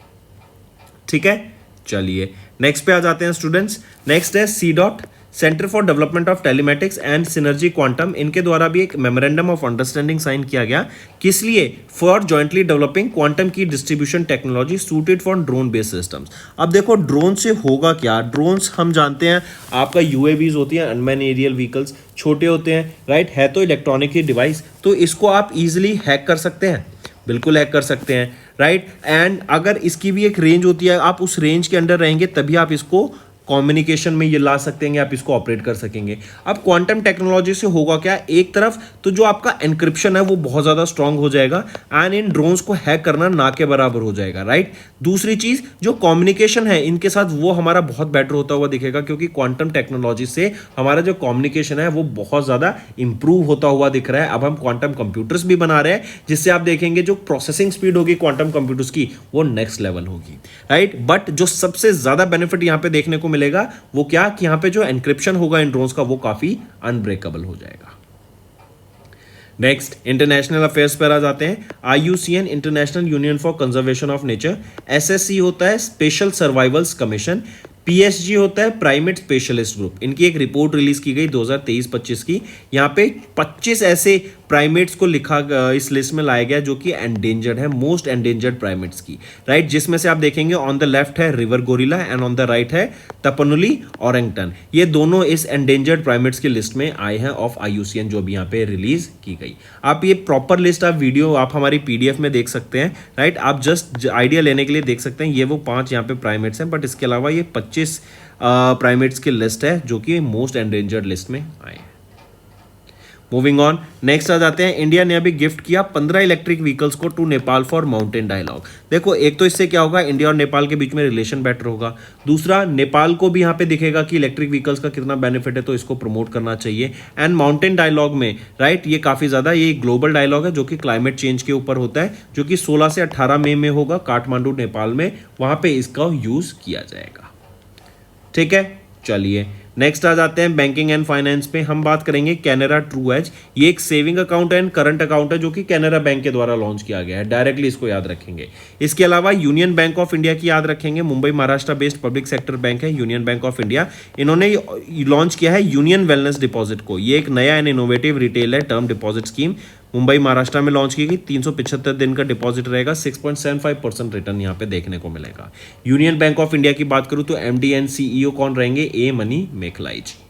ठीक है, चलिए नेक्स्ट पे आ जाते हैं स्टूडेंट्स। नेक्स्ट है CDOT, centre for development of telematics and synergy quantum. इनके द्वारा भी एक मेमोरेंडम ऑफ अंडरस्टैंडिंग साइन किया गया, किस लिए, फॉर जॉइंटली डेवलपिंग क्वांटम की distribution technology suited for drone based systems. अब देखो ड्रोन से होगा क्या, ड्रोन्स हम जानते हैं आपका UAVs होती हैं, अनमैन एरियल व्हीकल्स, छोटे होते हैं, राइट, है तो इलेक्ट्रॉनिक ही डिवाइस, तो इसको आप इजिली हैक कर सकते हैं, बिल्कुल हैक कर सकते हैं, राइट। एंड अगर इसकी भी एक रेंज होती है, आप उस रेंज के अंडर रहेंगे तभी आप इसको कम्युनिकेशन में ये ला सकते हैं, आप इसको ऑपरेट कर सकेंगे। अब क्वांटम टेक्नोलॉजी से होगा क्या, एक तरफ तो जो आपका एनक्रिप्शन है वो बहुत ज़्यादा स्ट्रांग हो जाएगा एंड इन ड्रोन्स को हैक करना ना के बराबर हो जाएगा, राइट। दूसरी चीज़ जो कम्युनिकेशन है इनके साथ वो हमारा बहुत बेटर होता हुआ दिखेगा, क्योंकि क्वांटम टेक्नोलॉजी से हमारा जो कम्युनिकेशन है वो बहुत ज़्यादा इंप्रूव होता हुआ दिख रहा है। अब हम क्वांटम कंप्यूटर्स भी बना रहे हैं, जिससे आप देखेंगे जो प्रोसेसिंग स्पीड होगी क्वांटम कंप्यूटर्स की वो नेक्स्ट लेवल होगी, राइट। बट जो सबसे ज़्यादा बेनिफिट यहाँ पे देखने को मिलेगा वो क्या, कि यहां पे जो एनक्रिप्शन होगा इन ड्रोन्स का वो काफी अनब्रेकेबल हो जाएगा। नेक्स्ट इंटरनेशनल अफेयर्स पर आ जाते हैं। IUCN, international union for conservation of nature. SSC होता है स्पेशल सर्वाइवल्स कमीशन। PSG होता है प्राइमेट स्पेशलिस्ट ग्रुप। इनकी एक रिपोर्ट रिलीज की गई 2023-25 की। यहाँ पे 25 ऐसे प्राइमेट्स को लिखा इस लिस्ट में लाया गया जो कि एंडेंजर्ड है, मोस्ट एंडेंजर्ड प्राइमेट्स की, राइट। जिसमें से आप देखेंगे ऑन द लेफ्ट है river gorilla and on the right है तपनुली ओरेंगटन। ये दोनों इस एंडेंजर्ड प्राइमेट्स की लिस्ट में आए हैं ऑफ IUCN, जो भी यहाँ पे रिलीज की गई। आप ये प्रॉपर लिस्ट, आप वीडियो आप हमारी PDF में देख सकते हैं, राइट। आप जस्ट आइडिया लेने के लिए देख सकते हैं। ये वो 5 यहाँ पे प्राइमेट्स हैं, बट इसके अलावा ये 25 प्राइमेट्स की लिस्ट है जो कि मोस्ट एंडेंजर्ड लिस्ट में आए हैं। मूविंग ऑन, नेक्स्ट आ जाते हैं। इंडिया ने अभी गिफ्ट किया 15 इलेक्ट्रिक व्हीकल्स को to Nepal for mountain dialogue. देखो एक तो इससे क्या होगा, इंडिया और नेपाल के बीच में रिलेशन बेटर होगा। दूसरा, नेपाल को भी यहाँ पे दिखेगा कि इलेक्ट्रिक व्हीकल्स का कितना बेनिफिट है, तो इसको प्रमोट करना चाहिए। एंड माउंटेन डायलॉग में, राइट, ये काफ़ी ज़्यादा ये ग्लोबल डायलॉग है जो कि क्लाइमेट चेंज के ऊपर होता है, जो कि 16 से 18 मई में होगा काठमांडू नेपाल में, वहाँ पे इसका यूज़ किया जाएगा। ठीक है, चलिए नेक्स्ट आ जाते हैं बैंकिंग एंड फाइनेंस पे। हम बात करेंगे कैनरा ट्रू एज। ये एक saving account and current account है जो कि कैनरा बैंक के द्वारा लॉन्च किया गया है, डायरेक्टली इसको याद रखेंगे। इसके अलावा यूनियन बैंक ऑफ इंडिया की याद रखेंगे, Mumbai Maharashtra based public sector bank है यूनियन बैंक ऑफ इंडिया। इन्होंने लॉन्च किया है यूनियन वेलनेस डिपॉजिट को। ये एक नया एंड इनोवेटिव रिटेल है term deposit scheme, Mumbai Maharashtra में लॉन्च की गई। 375 दिन का डिपॉजिट रहेगा, 6.75% रिटर्न यहाँ पे देखने को मिलेगा। यूनियन बैंक ऑफ इंडिया की बात करूँ तो MD एंड CEO कौन रहेंगे, a money मेखलाई ji.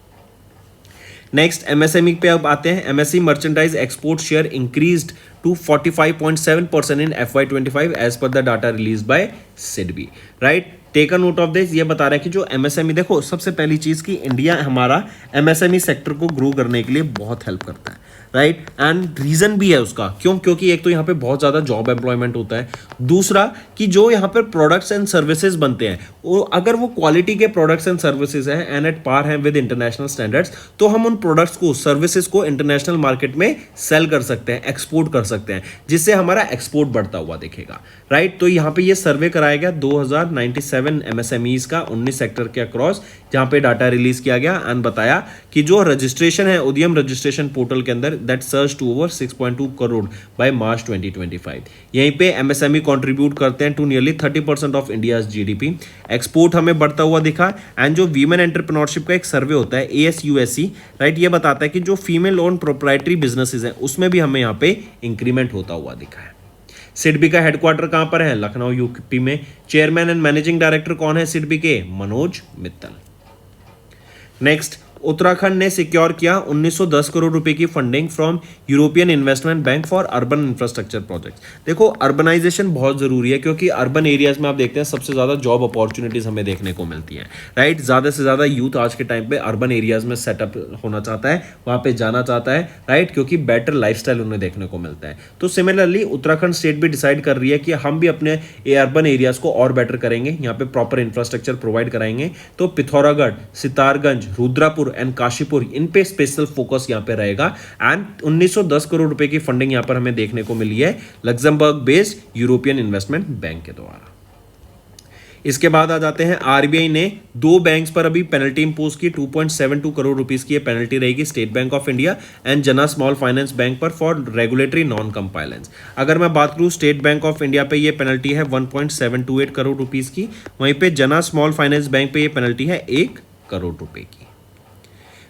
Next MSME पे अब आते हैं। MSE merchandise export share increased to 45.7% in FY25 as per the data released by SIDBI, right? Take a note of this. ये बता रहा है कि जो एमएसएमई, देखो सबसे पहली चीज कि इंडिया हमारा एमएसएमई सेक्टर को ग्रो करने के लिए बहुत हेल्प करता है, राइट। एंड रीजन भी है उसका, क्यों? क्योंकि एक तो यहाँ पे बहुत ज्यादा जॉब एम्प्लॉयमेंट होता है, दूसरा कि जो यहाँ पर प्रोडक्ट्स एंड सर्विसेज बनते हैं वो अगर वो क्वालिटी के प्रोडक्ट्स एंड सर्विसेज हैं एंड एट पार हैं विद इंटरनेशनल स्टैंडर्ड्स, तो हम उन प्रोडक्ट्स को, सर्विसेज को इंटरनेशनल मार्केट में सेल कर सकते हैं, एक्सपोर्ट कर सकते हैं, जिससे हमारा एक्सपोर्ट बढ़ता हुआ दिखेगा, राइट। तो यहाँ पे ये सर्वे कराया गया 2097 एमएसएमईज का 19 सेक्टर के अक्रॉस, जहां पे डाटा रिलीज किया गया एंड बताया कि जो रजिस्ट्रेशन है उद्यम रजिस्ट्रेशन पोर्टल के अंदर, that surged to over 6.2 crore by March 2025। यहीं पे एमएसएमई कंट्रीब्यूट करते हैं to nearly 30% of India's GDP. Export हमें बढ़ता हुआ दिखा। एंड जो वीमेन एंटरप्रेन्योरशिप का एक सर्वे होता है ASUSC, राइट, ये बताता है कि जो फीमेल ओन प्रोप्राइटरी बिजनेसेस हैं उसमें भी हमें यहाँ पे इंक्रीमेंट होता हुआ दिखा है। सिडबी का हेडक्वार्टर कहां पर है? लखनऊ यूपी में। चेयरमैन एंड मैनेजिंग डायरेक्टर कौन है सिडबी के? मनोज मित्तल। नेक्स्ट, उत्तराखंड ने सिक्योर किया 1910 करोड़ रुपए की funding from European investment bank for urban infrastructure projects. देखो अर्बनाइजेशन बहुत जरूरी है, क्योंकि अर्बन एरियाज में आप देखते हैं सबसे ज्यादा जॉब अपॉर्चुनिटीज हमें देखने को मिलती हैं, राइट। ज्यादा से ज्यादा यूथ आज के टाइम पे अर्बन एरियाज में सेटअप होना चाहता है, वहां पे जाना चाहता है, राइट, क्योंकि बेटर लाइफस्टाइल उन्हें देखने को मिलता है। तो सिमिलरली उत्तराखंड स्टेट भी डिसाइड कर रही है कि हम भी अपने अर्बन एरियाज को और बेटर करेंगे, यहाँ पे प्रॉपर इंफ्रास्ट्रक्चर प्रोवाइड कराएंगे। तो पिथौरागढ़, सितारगंज, रुद्रपुर एंड काशीपुर, इन पे स्पेशल फोकस यहां पे रहेगा। एंड 1910 करोड़ रुपए की फंडिंग यहां पर हमें देखने को मिली है Luxembourg based European investment bank के द्वारा। इसके बाद आ जाते हैं, आरबीआई ने 2 बैंक्स पर अभी पेनल्टी इंपोज की, 2.72 करोड़ रुपीस की पेनल्टी रहेगी state bank of India and जना स्मॉल फाइनेंस बैंक पर फॉर रेगुलेटरी नॉन कंप्लायंस। अगर मैं बात करूं स्टेट बैंक ऑफ इंडिया पे ये पेनल्टी है 1.728 करोड़ रुपीस की, वहीं पे जना स्मॉल फाइनेंस बैंक पे ये पेनल्टी है 1 करोड़ रुपए की।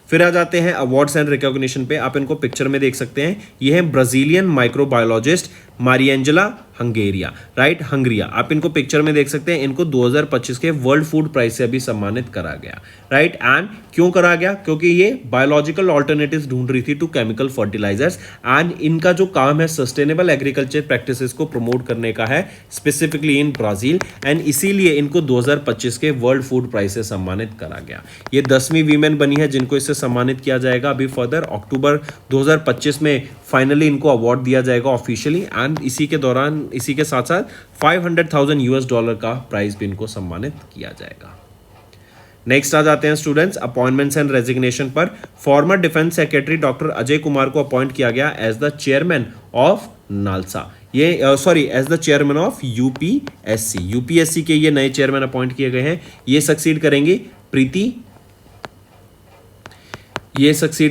फिर आ जाते हैं अवार्ड्स एंड रिकॉग्निशन पे। आप इनको पिक्चर में देख सकते हैं, ये है ब्राजीलियन माइक्रोबायोलॉजिस्ट मारिएंजेला हंगेरिया, राइट, हंगरिया। आप इनको पिक्चर में देख सकते हैं। इनको 2025 के वर्ल्ड फूड प्राइज से अभी सम्मानित करा गया, राइट। एंड क्यों करा गया? क्योंकि ये बायोलॉजिकल ऑल्टरनेटिव्स ढूंढ रही थी टू केमिकल फर्टिलाइजर्स, एंड इनका जो काम है सस्टेनेबल एग्रीकल्चर प्रैक्टिसेस को प्रमोट करने का है, स्पेसिफिकली इन ब्राजील, एंड इसीलिए इनको 2025 के वर्ल्ड फूड प्राइज से सम्मानित करा गया। ये 10वीं वीमेन बनी है जिनको इससे सम्मानित किया जाएगा। अभी फर्दर अक्टूबर 2025 में फाइनली इनको अवार्ड दिया जाएगा ऑफिशियली, एंड इसी के दौरान, इसी के साथ साथ $500,000 का प्राइज भी इनको सम्मानित किया जाएगा। नेक्स्ट आ जाते हैं स्टूडेंट्स अपॉइंटमेंट्स एंड रेजिग्नेशन पर। Former defence secretary doctor Ajay Kumar को अपॉइंट किया गया as the chairman of NALSA, ये as the chairman of UPSC के ये नए चेयरमैन अपॉइंट किए गए हैं। ये सक्सीड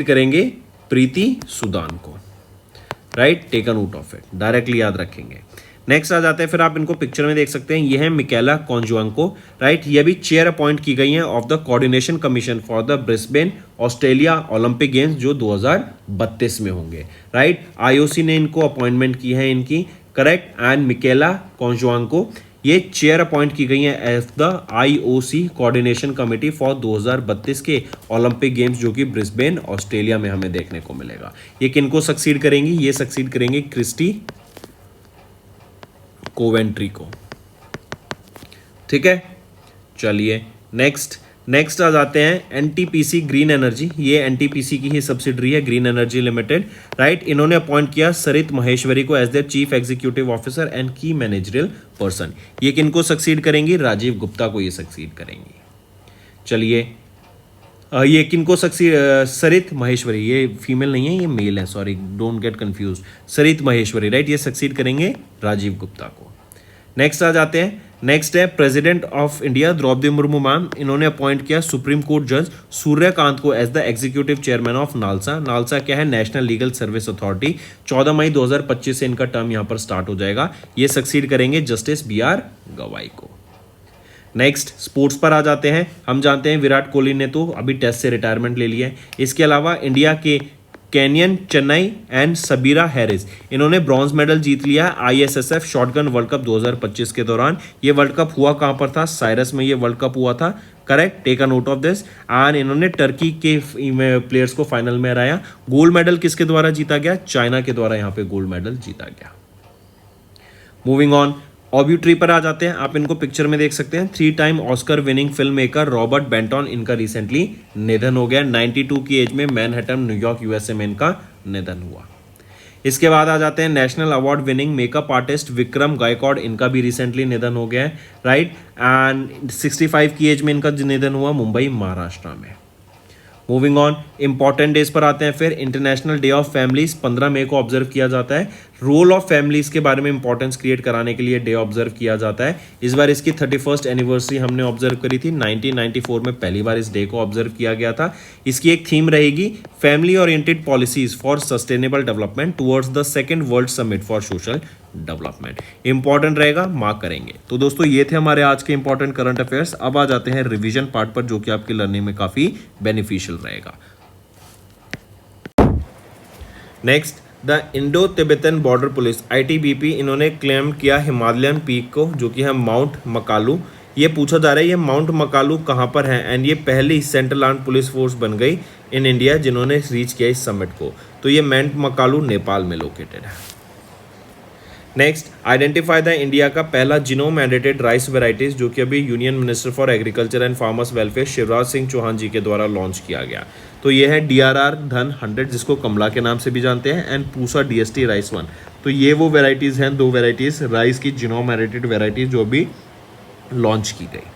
करेंगे प्रीति सुदान को, right, take a note of it, directly याद रखेंगे। नेक्स्ट आ जाते हैं, फिर आप इनको पिक्चर में देख सकते हैं, ये है मिकेला कॉन्जुआंको, राइट। ये भी चेयर अपॉइंट की गई हैं of the coordination commission for the Brisbane Australia Olympic games जो 2032 में होंगे, राइट। आईओसी ने इनको अपॉइंटमेंट की है इनकी, करेक्ट। एंड मिकेला कॉन्जुआंको ये चेयर अपॉइंट की गई है as the IOC coordination committee for 2032 के ओलंपिक गेम्स जो कि ब्रिस्बेन ऑस्ट्रेलिया में हमें देखने को मिलेगा। ये किनको सक्सीड करेंगी? ये सक्सीड करेंगे क्रिस्टी कोवेंट्री को, ठीक है। चलिए नेक्स्ट आ जाते हैं एनटीपीसी ग्रीन एनर्जी। ये एनटीपीसी की ही सब्सिडरी है, ग्रीन एनर्जी लिमिटेड, राइट। इन्होंने अपॉइंट किया सरित महेश्वरी को as their chief executive officer and key managerial person. ये किनको सक्सीड करेंगी? राजीव गुप्ता को ये सक्सीड करेंगी। चलिए ये किनको सक्सीड, सरित महेश्वरी, ये फीमेल नहीं है, ये मेल है, sorry, don't get confuse. Sarit Maheshwari, right, ये सक्सीड करेंगे राजीव गुप्ता को। नेक्स्ट आ जाते हैं, नेक्स्ट है president of India Droupadi Murmu ma'am. इन्होंने अपॉइंट किया सुप्रीम कोर्ट जज सूर्यकांत को as the executive chairman of NALSA. NALSA क्या है? National legal service authority. 14 मई 2025 से इनका टर्म यहां पर स्टार्ट हो जाएगा। ये सक्सीड करेंगे जस्टिस BR गवाई को। नेक्स्ट स्पोर्ट्स पर आ जाते हैं। हम जानते हैं विराट कोहली ने तो अभी टेस्ट से रिटायरमेंट ले लिया है। इसके अलावा इंडिया के canyon Chennai and Sabira Harris, इन्होंने ब्रॉन्ज मेडल जीत लिया ISSF शॉटगन वर्ल्ड कप 2025 के दौरान। ये वर्ल्ड कप हुआ कहां पर था? साइरस में ये वर्ल्ड कप हुआ था, correct, take a note of this. And इन्होंने टर्की के प्लेयर्स को फाइनल में हराया। गोल्ड मेडल किसके द्वारा जीता गया? चाइना के द्वारा यहाँ पे गोल्ड मेडल जीता गया। मूविंग ऑन, ऑब्यूट्री पर आ जाते हैं, आप इनको पिक्चर में देख सकते हैं। 3 time Oscar winning film maker Robert Benton, इनका रिसेंटली निधन हो गया। 92 की एज में मैनहट्टन न्यूयॉर्क यूएसए में इनका निधन हुआ। इसके बाद आ जाते हैं national award winning makeup artist Vikram Gaikwad, इनका भी रिसेंटली निधन हो गया है, राइट। एंड 65 की एज में इनका निधन हुआ मुंबई महाराष्ट्र में। मूविंग ऑन, इंपॉर्टेंट डेज पर आते हैं। फिर इंटरनेशनल डे ऑफ फैमिलीज 15 मई को ऑब्जर्व किया जाता है। रोल ऑफ फैमिलीज के बारे में इंपॉर्टेंस क्रिएट कराने के लिए डे ऑब्जर्व किया जाता है। इस बार इसकी 31st एनिवर्सरी हमने ऑब्जर्व करी थी। 1994 में पहली बार इस डे को ऑब्जर्व किया गया था। इसकी एक थीम रहेगी family oriented policies for sustainable development towards the second world summit for social development. Important रहेगा, मार्क करेंगे। तो दोस्तों ये थे हमारे आज के इंपॉर्टेंट करंट अफेयर्स। अब आ जाते हैं रिवीजन पार्ट पर, जो कि आपकी लर्निंग में काफी बेनिफिशियल रहेगा। Next, the Indo Tibetan border police ITBP, इन्होंने क्लेम किया हिमालयन पीक को, जो कि है माउंट मकालू। ये पूछा जा रहा है ये माउंट मकालू कहाँ पर है, एंड ये पहली सेंट्रल आर्म पुलिस फोर्स बन गई इन इंडिया जिन्होंने रीच किया इस समिट को। तो ये माउंट मकालू नेपाल में लोकेटेड है। नेक्स्ट, आइडेंटिफाई द इंडिया का पहला जीनोम एडिटेड राइस वेराइटीज, जो कि अभी union minister for agriculture and farmers welfare Shivraj Singh Chouhan ji के द्वारा लॉन्च किया गया। तो ये है DRR धन 100, जिसको कमला के नाम से भी जानते हैं, एंड पूसा DST राइस 1। तो ये वो वेराइटीज़ हैं, 2 वेराइटीज़ राइस की जीनोम एडिटेड वेराइटीज जो अभी लॉन्च की गई।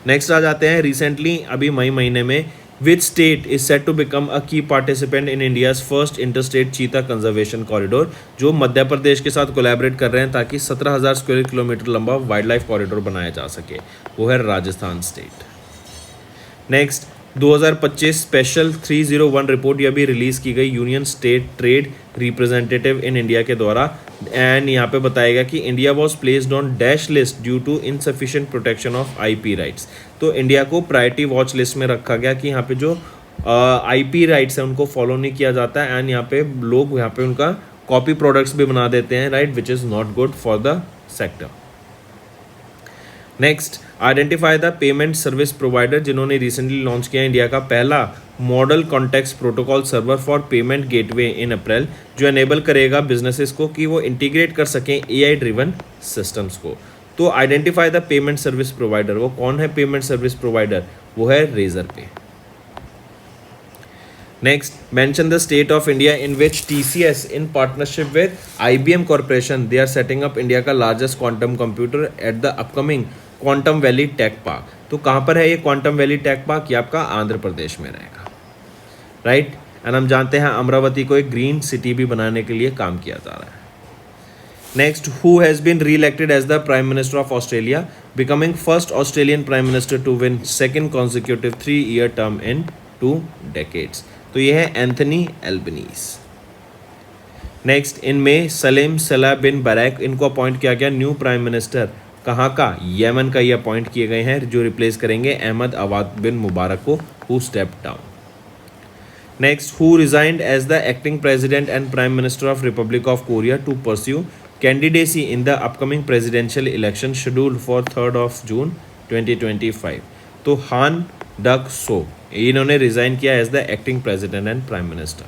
नेक्स्ट आ जाते हैं, रिसेंटली अभी मई महीने में Which state is set to become a key participant in India's first interstate cheetah conservation corridor, जो मध्य प्रदेश के साथ कोलैबोरेट कर रहे हैं ताकि 17,000 स्क्वायर किलोमीटर लंबा वाइल्ड लाइफ कॉरिडोर बनाया जा सके, वो है Rajasthan state. Next, 2025 special 301 report ये भी रिलीज की गई United States trade representative in India के द्वारा, एंड यहाँ पे बताएगा कि India was placed on dash list due to insufficient protection of IP rights. तो इंडिया को प्रायोरिटी वॉच लिस्ट में रखा गया कि यहाँ पे जो IP राइट्स हैं उनको फॉलो नहीं किया जाता है, एंड यहाँ पे लोग यहाँ पे उनका कॉपी प्रोडक्ट्स भी बना देते हैं, right, which is not good for the sector. Next, identify the payment service provider, जिन्होंने रिसेंटली लॉन्च किया इंडिया का पहला model context protocol server for payment gateway in April, जो एनेबल करेगा बिजनेसेस को कि वो इंटीग्रेट कर सकें AI ड्रिवन सिस्टम्स को। तो identify the payment service provider, वो कौन है पेमेंट सर्विस प्रोवाइडर, वो है रेजर पे। Next, mention the state of India in which TCS in partnership with IBM corporation they are setting up India का largest quantum computer at the upcoming quantum valley tech park. तो कहाँ पर है ये quantum valley tech park, ये आपका आंध्र प्रदेश में रहेगा, राइट। एंड हम जानते हैं अमरावती को एक ग्रीन सिटी भी बनाने के लिए काम किया जा रहा है। Next, who has been re-elected as the prime minister of Australia, becoming first Australian prime minister to win second consecutive 3-year term in 2 decades। तो ये है एंथनी एल्बनीज। नेक्स्ट, इनमें सलेम सलाह बिन बरैक, इनको अपॉइंट किया गया न्यू प्राइम मिनिस्टर, कहाँ का, यमन का ये अपॉइंट किए गए हैं, जो रिप्लेस करेंगे अहमद अवाद बिन मुबारक को, who stepped down. Next, who resigned as the acting president and prime minister of Republic of Korea to pursue candidacy in the upcoming presidential election scheduled for 3rd June 2025। तो हान duck सो, इन्होंने resign किया as the acting president and prime minister.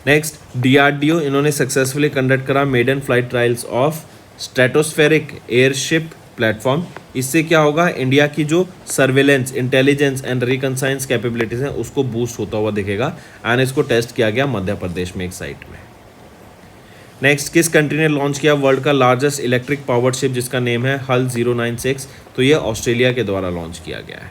Next, DRDO, इन्होंने successfully conduct करा maiden flight trials of stratospheric airship platform. इससे क्या होगा, India की जो surveillance, intelligence and reconnaissance capabilities हैं उसको बूस्ट होता हुआ दिखेगा, एंड इसको टेस्ट किया गया मध्य प्रदेश में एक साइट में। नेक्स्ट, किस कंट्री ने लॉन्च किया वर्ल्ड का लार्जेस्ट इलेक्ट्रिक पावर्ड शिप, जिसका नेम है हल 096। तो ये ऑस्ट्रेलिया के द्वारा लॉन्च किया गया है।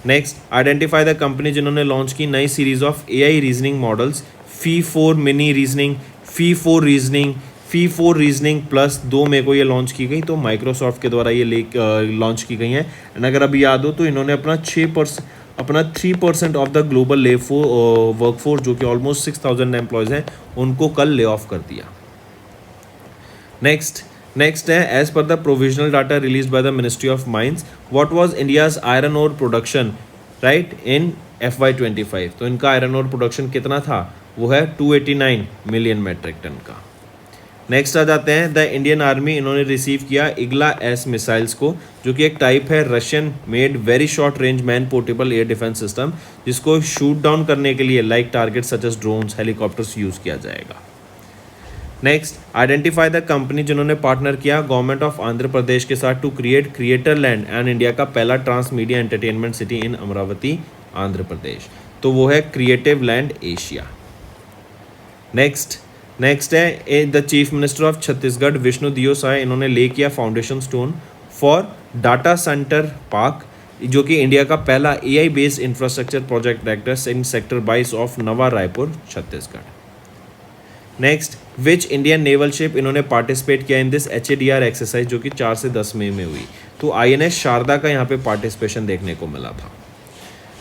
नेक्स्ट, आइडेंटिफाई द कंपनी जिन्होंने लॉन्च की नई series of AI reasoning models, फी4 मिनी रीजनिंग, फी4 रीजनिंग, फी4 रीजनिंग प्लस 2 मई को ये लॉन्च की गई। तो माइक्रोसॉफ्ट के द्वारा ये लॉन्च की गई हैं, एंड अगर अभी याद हो तो इन्होंने अपना 3% ऑफ द ग्लोबल वर्कफोर्स, जो कि ऑलमोस्ट 6,000 एम्प्लॉयज़ हैं, उनको कल ले ऑफ कर दिया। नेक्स्ट है, as per the provisional data release by the ministry of mines, what was India's iron ore production, right, in FY25। तो इनका आयरन ओर प्रोडक्शन कितना था, वो है 289 मिलियन मेट्रिक टन का। नेक्स्ट आ जाते हैं, द इंडियन आर्मी, इन्होंने रिसीव किया इग्ला S मिसाइल्स को, जो कि एक टाइप है Russian made very short range man portable air defence system, जिसको शूट डाउन करने के लिए like target such as drones, helicopters use किया जाएगा। नेक्स्ट, आइडेंटिफाई द कंपनी जिन्होंने पार्टनर किया गवर्नमेंट ऑफ आंध्र प्रदेश के साथ to create creator land and India का पहला trans media entertainment city in Amaravati Andhra Pradesh, तो वो है क्रिएटिव लैंड एशिया। नेक्स्ट है the chief minister of Chhattisgarh Vishnu Deo Sai, इन्होंने ले किया foundation stone for data centre park, जो कि इंडिया का पहला AI based infrastructure project director in sector 22 of Nava Raipur Chhattisgarh. Next, which Indian naval ship, इन्होंने पार्टिसिपेट किया इन दिस HADR एक्सरसाइज जो कि 4 से 10 मई में हुई, तो INS शारदा का यहाँ पे पार्टिसिपेशन देखने को मिला था।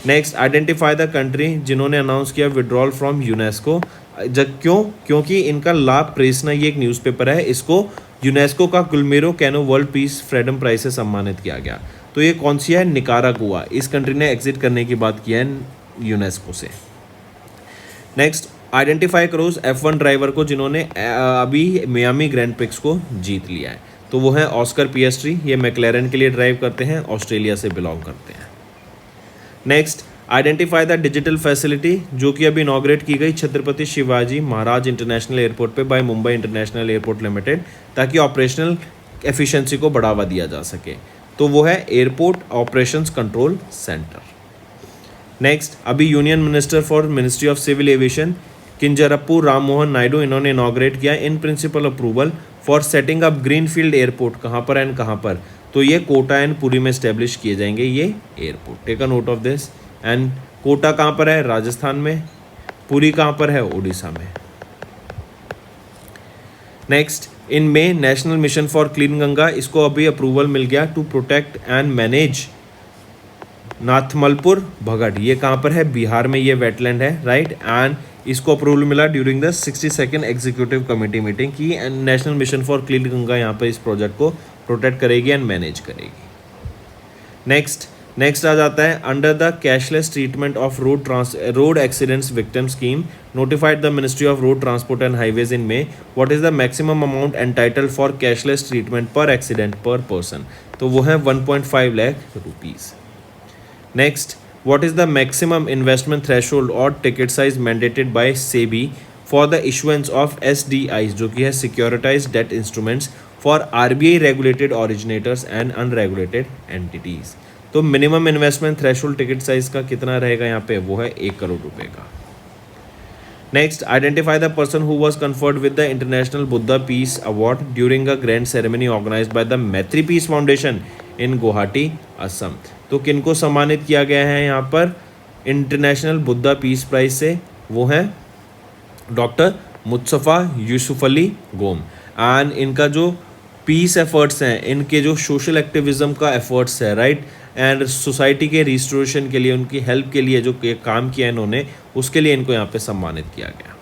नेक्स्ट, आइडेंटिफाई द कंट्री जिन्होंने अनाउंस किया विड्रॉल फ्रॉम यूनेस्को, क्योंकि इनका ला प्रेसना, ये एक न्यूज़पेपर है, इसको यूनेस्को का Guillermo Cano world peace freedom prize से सम्मानित किया गया। तो ये कौन सी है? निकारागुआ। इस कंट्री ने एग्जिट करने की बात की है यूनेस्को से। नेक्स्ट, आइडेंटिफाई करो उस F1 ड्राइवर को जिन्होंने अभी मियामी ग्रैंड प्रिक्स को जीत लिया है, तो वो है ऑस्कर पिएस्ट्री। ये मैक्लेरन के लिए ड्राइव करते हैं, ऑस्ट्रेलिया से बिलोंग करते हैं। Next, identify the digital facility जो कि अभी इनॉग्रेट की गई छत्रपति शिवाजी महाराज इंटरनेशनल एयरपोर्ट पे by Mumbai international airport limited, ताकि ऑपरेशनल एफिशिएंसी को बढ़ावा दिया जा सके, तो वो है airport operations control centre. Next, अभी union minister for ministry of civil aviation Kinjarapu Ram Mohan Naidu, इन्होंने इनॉग्रेट किया in principle approval for setting up greenfield airport. कहाँ पर एंड कहाँ पर? तो ये कोटा एंड पुरी में स्टैब्लिश किए जाएंगे ये airport. Take a note of this. And Kota कहाँ पर है? राजस्थान में। पुरी कहाँ पर है? उड़ीसा में। नेक्स्ट, इन में national mission for clean Ganga, इसको अभी अप्रूवल मिल गया to protect and manage Nathmalpur Bhagad. ये कहाँ पर है? बिहार में ये वेटलैंड है, राइट। एंड इसको अप्रूवल मिला during the 62nd executive committee meeting की, and national mission for clean Ganga यहाँ पर इस प्रोजेक्ट को प्रोटेक्ट करेगी एंड मैनेज करेगी। नेक्स्ट आ जाता है under the cashless treatment of road accidents victim scheme notified the ministry of road transport and highways in may, what is the maximum amount entitled for cashless treatment पर accident पर person, तो वो है 1.5 lakh rupees. Next, what is the maximum investment threshold और ticket size mandated by SEBI for the issuance of SDIs जो कि है securitized debt instruments for RBI regulated originators and unregulated entities। तो minimum investment threshold ticket size का कितना रहेगा यहाँ पे? वो है 1 करोड़ रुपए का। Next, identify the person who was conferred with the international Buddha peace award during a grand ceremony organised by the Maitri peace foundation in Guwahati Assam. तो किनको सम्मानित किया गया है यहाँ पर इंटरनेशनल बुद्धा पीस प्राइज से? वो है डॉक्टर मुस्तफ़ा यूसुफ अली गोम। एंड इनका जो पीस एफर्ट्स हैं, इनके जो सोशल एक्टिविज्म का एफर्ट्स है, राइट, एंड सोसाइटी के रिस्टोरेशन के लिए, उनकी हेल्प के लिए जो काम किया इन्होंने, उसके लिए इनको यहाँ पे सम्मानित किया गया।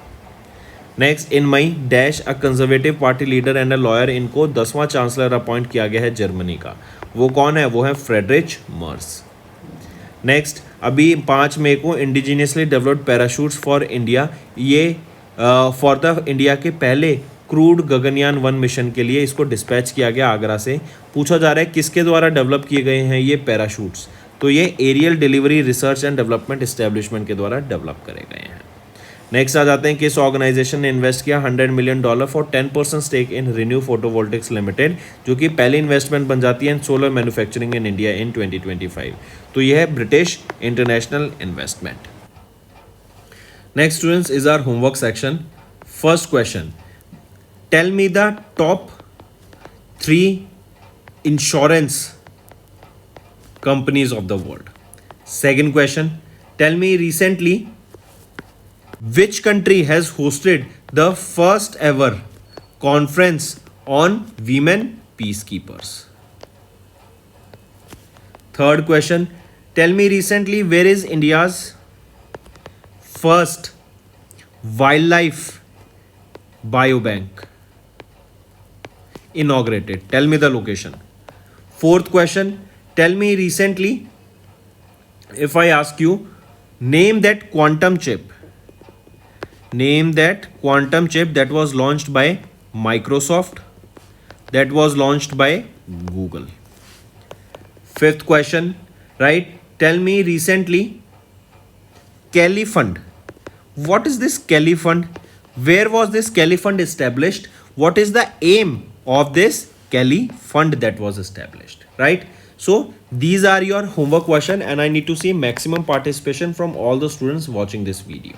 Next, in May dash a conservative party leader and a lawyer, इनको 10वां चांसलर अपॉइंट किया गया है जर्मनी का। वो कौन है? वो है फ्रेडरिच मर्स। नेक्स्ट, अभी 5 मई को indigenously developed parachutes for India, ये फॉर द इंडिया के पहले क्रूड गगनयान 1 मिशन के लिए इसको डिस्पैच किया गया आगरा से। पूछा जा रहा है किसके द्वारा डेवलप किए गए हैं ये पैराशूट्स, तो ये aerial delivery research and development establishment के द्वारा डेवलप करे गए हैं। नेक्स्ट आ जाते हैं किस ऑर्गेनाइजेशन ने इन्वेस्ट किया $100 million for 10% stake in ReNew photovoltaics limited, जो कि पहली इन्वेस्टमेंट बन जाती है in solar manufacturing in India in 2025। तो यह है British international investment. Next students is our homework section. First question, tell me the top 3 insurance companies of the world. Second question, tell me recently which country has hosted the first ever conference on women peacekeepers. Third question, tell me recently where is India's first wildlife biobank inaugurated? Tell me the location. Fourth question, tell me recently, if I ask you, name that quantum chip that was launched by Microsoft, that was launched by Google. Fifth question, right, tell me recently, Kelly Fund. What is this Kelly Fund?
Where was this Kelly fund established? What is the aim of this Kelly fund that was established, right? So these are your homework question and I need to see maximum participation from all the students watching this video.